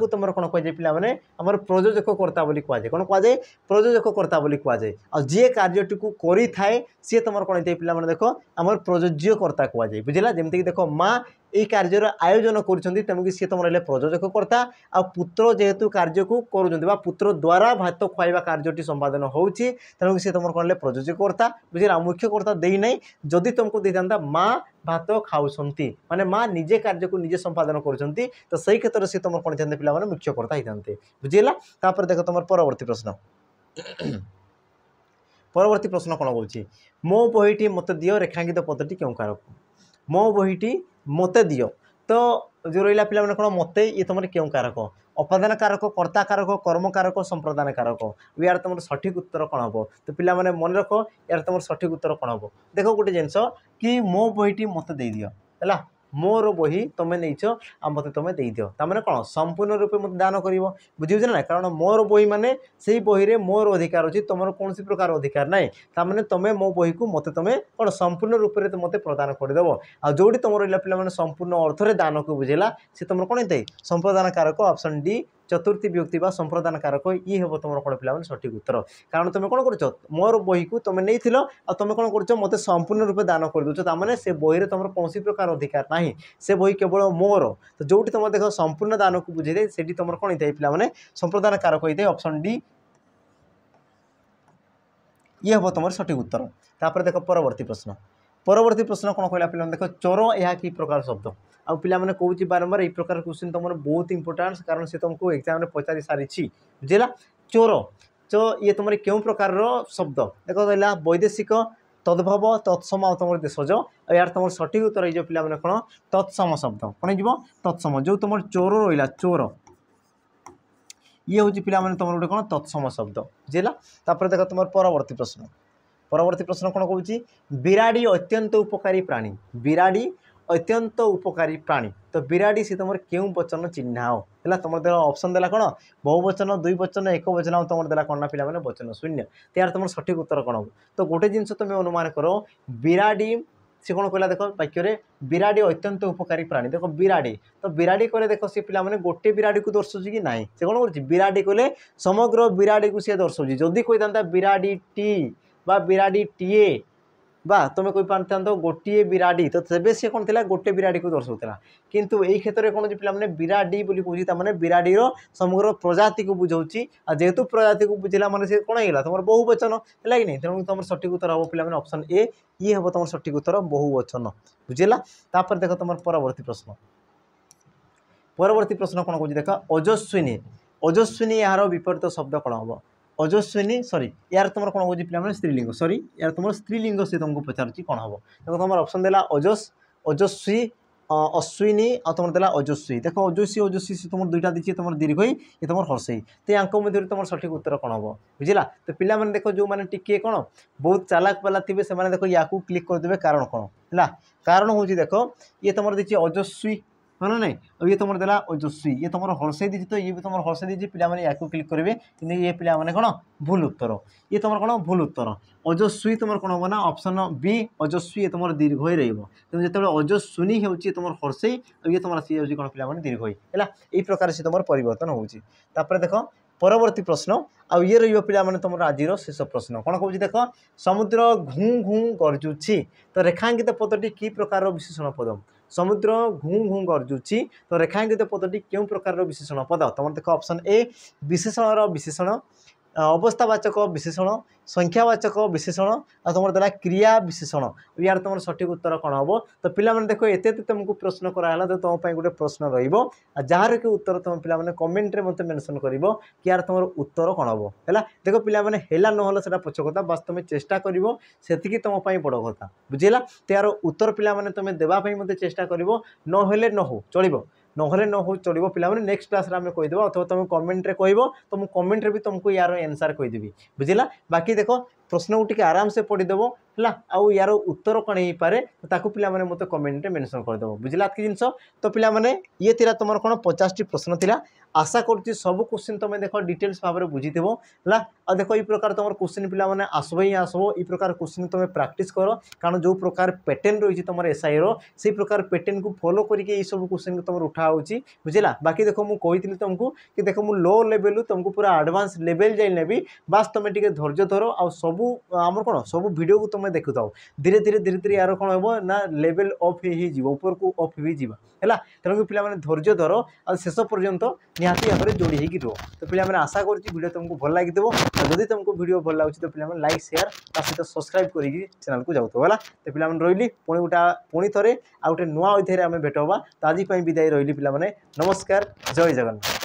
तुम कौन कहुए पे आम प्रयोजकर्ता कहुए कौन कहुए प्रयोजकर्ता कहुए आ जी कार्यटी को करें सी तुम कौन पे देख आम प्रयोज्यकर्ता कहुए बुझला जमीक देख माँ ये कार्यर आयोजन करुँच सी तुम रही प्रयोजकर्ता आ पुत्र जेहेतु कार्य को कर पुत्र द्वारा भात खुआइबा कार्यटी संपादन होती तेणुक सी तुम कौन प्रयोजकर्ता बुझे मुख्यकर्ता देना जदि तुमको देता माँ भात खाऊँगी माने माँ निजे कार्य को निजे संपादन करुँच तो सही क्षेत्र से तुम कौन थे पे मुख्यकर्ता होते बुझेगा। तापर देख तुम परवर्ती प्रश्न परवर्ती प्रश्न कौन कौन मो बहीटी मत दियो रेखांकित पदटी क्यों कारक मो बहीटी मत दियो तो जो रहा पे कौन मत ये तुम क्यों कारक अपादान कारक कर्ता कारक कर्म कारक संप्रदान कारक यार तुम सठिक उत्तर कौन हम तो पे मन रख यार तुम सठिक उत्तर कौन हम देख गोटे जिनस कि मो बहीटी मत दे दियो है मोर बही तुम नहीं आ मत तुम दे दियो ताने कौन संपूर्ण रूपे मत दान कर बुझे ना कारण मोर बही माने से बही रे मोर अधिकार अच्छी तुम कौन प्रकार अधिकार ना ताने तुम मो बही को मत तुम कौन संपूर्ण रूप से मत प्रदान करदेव आ जोटी तुम रहा पे संपूर्ण अर्थ में दान को बुझेगा सी तुम कौन होता है संप्रदान कारक ऑप्शन डी चतुर्थी व्यक्ति बा संप्रदान कारक ये हम तुम कौन पे सठिक उत्तर कारण तुम कौन कर मोर बही को तुम नहीं तुम कौन कर मत संपूर्ण रूप दान कर दूचे से बही में तुम कौन प्रकार अधिकार ना से बही केवल मोर तो जोटी तुम देख संपूर्ण दान को बुझे से तुम कौन होता है पे संप्रदान कारक होता है ऑप्शन डी ये हम तुम सठिक उत्तर। तापर देख परवर्ती प्रश्न कौन कहला पे देख चोर यह कि प्रकार शब्द आ पे कौच बारंबार ये प्रकार क्वेश्चन तुम बहुत इंपोर्टाट कारण से तुमको एग्जाम में पचारि सारी बुझेगा चोर तो ये तुम क्यों प्रकार शब्द देख रहा वैदेशिक तद्भव तत्सम तुम देशज यार तुम सठिक उत्तर ये पे कौन तत्सम शब्द कौन हो तत्सम जो तुम चोर रहा चोर ये हूँ पे तुम गोटे कौन तत्सम शब्द बुझेगा। तापर देख तुम परवर्ती प्रश्न कौन कौन बिराड़ी अत्यंत उपकारी प्राणी बिराड़ी अत्यंत उपकारी प्राणी तो बिराड़ी सी तुम क्यों वचन चिन्हाओ है तुम देला ऑप्शन देला कौन बहुवचन दुई वचन एक वचन तुम देला कौन ना पे वचन शून्य तो यार तुम सठिक उत्तर कौन हो तो गोटे जिनस तुम अनुमान करो बिराड़ी सी कौन कहला देख वाक्य बिराड़ी अत्यंत उपकारी प्राणी देख बिराड़ी तो बिराड़ी कहले देख सी पिला माने गोटे बिराड़ी को दर्शाऊँ कि ना से कौन कर बिराड़ी कहले समग्र बिराड़ी को सी दर्शाऊँ जदि कही था बिराड़ी टी बा बिराड़ी टीए बा तुम कही पार गोटे बिराड़ी तो तेज सी कौन थी गोटे बिराड़ी को दर्शाऊला किंतु यही क्षेत्र में कौन पे मैंने बिराड़ी कहूँ बिराड़ीर समग्र प्रजाति को बुझाऊँगी जेहेतु प्रजाति को बुझेला मैंने से कौन होगा तुम बहुवचन है कि नहीं तेणु तुम सठिक उत्तर हम पे ऑप्शन ए ये हम तुम सठिक उत्तर बहुवचन बुझेगा तापर देख तुम परवर्ती प्रश्न कौन कह देख ओजस्विनी ओजस्विनी यार विपरीत शब्द कौन हम ओजस्विनी सॉरी यार तुम कौन कह पे स्त्रीलिंग सॉरी यार तुम स्त्रीलिंग से तुमको पचार कौन हम देखो तुम ऑप्शन देला ओजस ओजस्वी अश्विनी और तुम देला ओजस्वी देख ओजस्वी ओजस्वी से तुम दुईटा दीजिए तुम दीर्घई ये तुम हर्षई तो या मध्य तुम सठिक उत्तर कौन हम बुझला तो पिला माने देखो जो मैंने टिके कौन बहुत चालाक वाला थे से देखो या क्लिक करदे कारण कौन है कारण हूँ देख ये तुम दीजिए ओजस्वी है ना नहीं और ये तुम देला ओजस्वी ये तुम हर्षई दीजिए तो ये भी तुम हर्षई दीजिए पे या क्लिक करेंगे कि ये पे कौन भूल उत्तर ये तुम कौन भूल उत्तर ओजस्वी तुम कौन हम ना ऑप्शन बी ओजस्वी ये तुम दीर्घ ही रही जो ओजस्विनी हो तुम हर्षई और ये तुम सी कौन पे दीर्घ है यही प्रकार से तुम परिवर्तन होपर देख परवर्ती प्रश्न आउ ये रही तुम आज शेष प्रश्न कौन कह देख समुद्र घू घू गर्जुची तो रेखांकित पदटी कि प्रकार विशेषण पद समुद्र घू घू गर्जुची तो रेखांकित पदटी क्यों प्रकार विशेषण पद तुम देख ऑप्शन ए विशेषण विशेषण अवस्थावाचक विशेषण संख्यावाचक विशेषण और तुम देला क्रिया विशेषण यार तुम सठिक उत्तर कौन हम तो पे देख एत तुमको प्रश्न कराला तो तुम गोटे प्रश्न जार कि उत्तर तुम पे कमेंट मत मेंशन कर कि यार तुम उत्तर कौन हम है देख पे है ना से पछ कथा बस तुम चेष्टा कर तुम बड़ कथा बुझेगा तो यार उत्तर पे तुम देवाई मत चेष्टा कर न हो चलो नहले न हो चलो पे नेक्स्ट क्लास आम कहीदेव अथवा तुम कमेंट कह तो मुझे कमेंट भी तुमको यार आंसर कहीदेवी बुझेगा बाकी देख प्रश्न को आराम से पढ़ीदेव है आउ यार उत्तर कौन हो पाए तो पे मत कमेंट मेंशन करदेव बुझेगा कि जिन तो पे ये थी तुम कौन 50टी प्रश्न थी आशा करुँच सब क्वेश्चन तुम देख डिटेल्स भाव में बुझीथो है और देख ये प्रकार तुम क्वेश्चन पे आसब ही आसब ये प्रकार क्वेश्चन तुम प्राक्टिस कर कारण जो प्रकार पैटर्न रही तुम एसआई से प्रकार पैटर्न को फॉलो करके सब क्वेश्चन को तुम उठा होची बुझेगा बाकी देख मुझे कही तुमको कि देख मुझे लो लेवल तुमको पूरा एडवांस लेवल जाए नेबी बास तुम टे धैर्य धर आ सबू आम कौन सब वीडियो को तुम देखु था धीरे धीरे यार कौन हम ना लेवल अफ हो ऊपर को अफ हो है तेणुक पे धैर्य धर आ शेष पर्यंत निहाती भाव में जोड़ी होगी रुह तो पे आशा करीडियो तुमको भल लगी जदि तुमको वीडियो भल लगे तो पे लाइक शेयर सहित सब्सक्राइब करके चैनल को जाऊँ है तो पे रही पुणी थे आ गए नुआ अध्याय आम भेट हवा तो आज विदाय रही पे नमस्कार जय जगन्नाथ।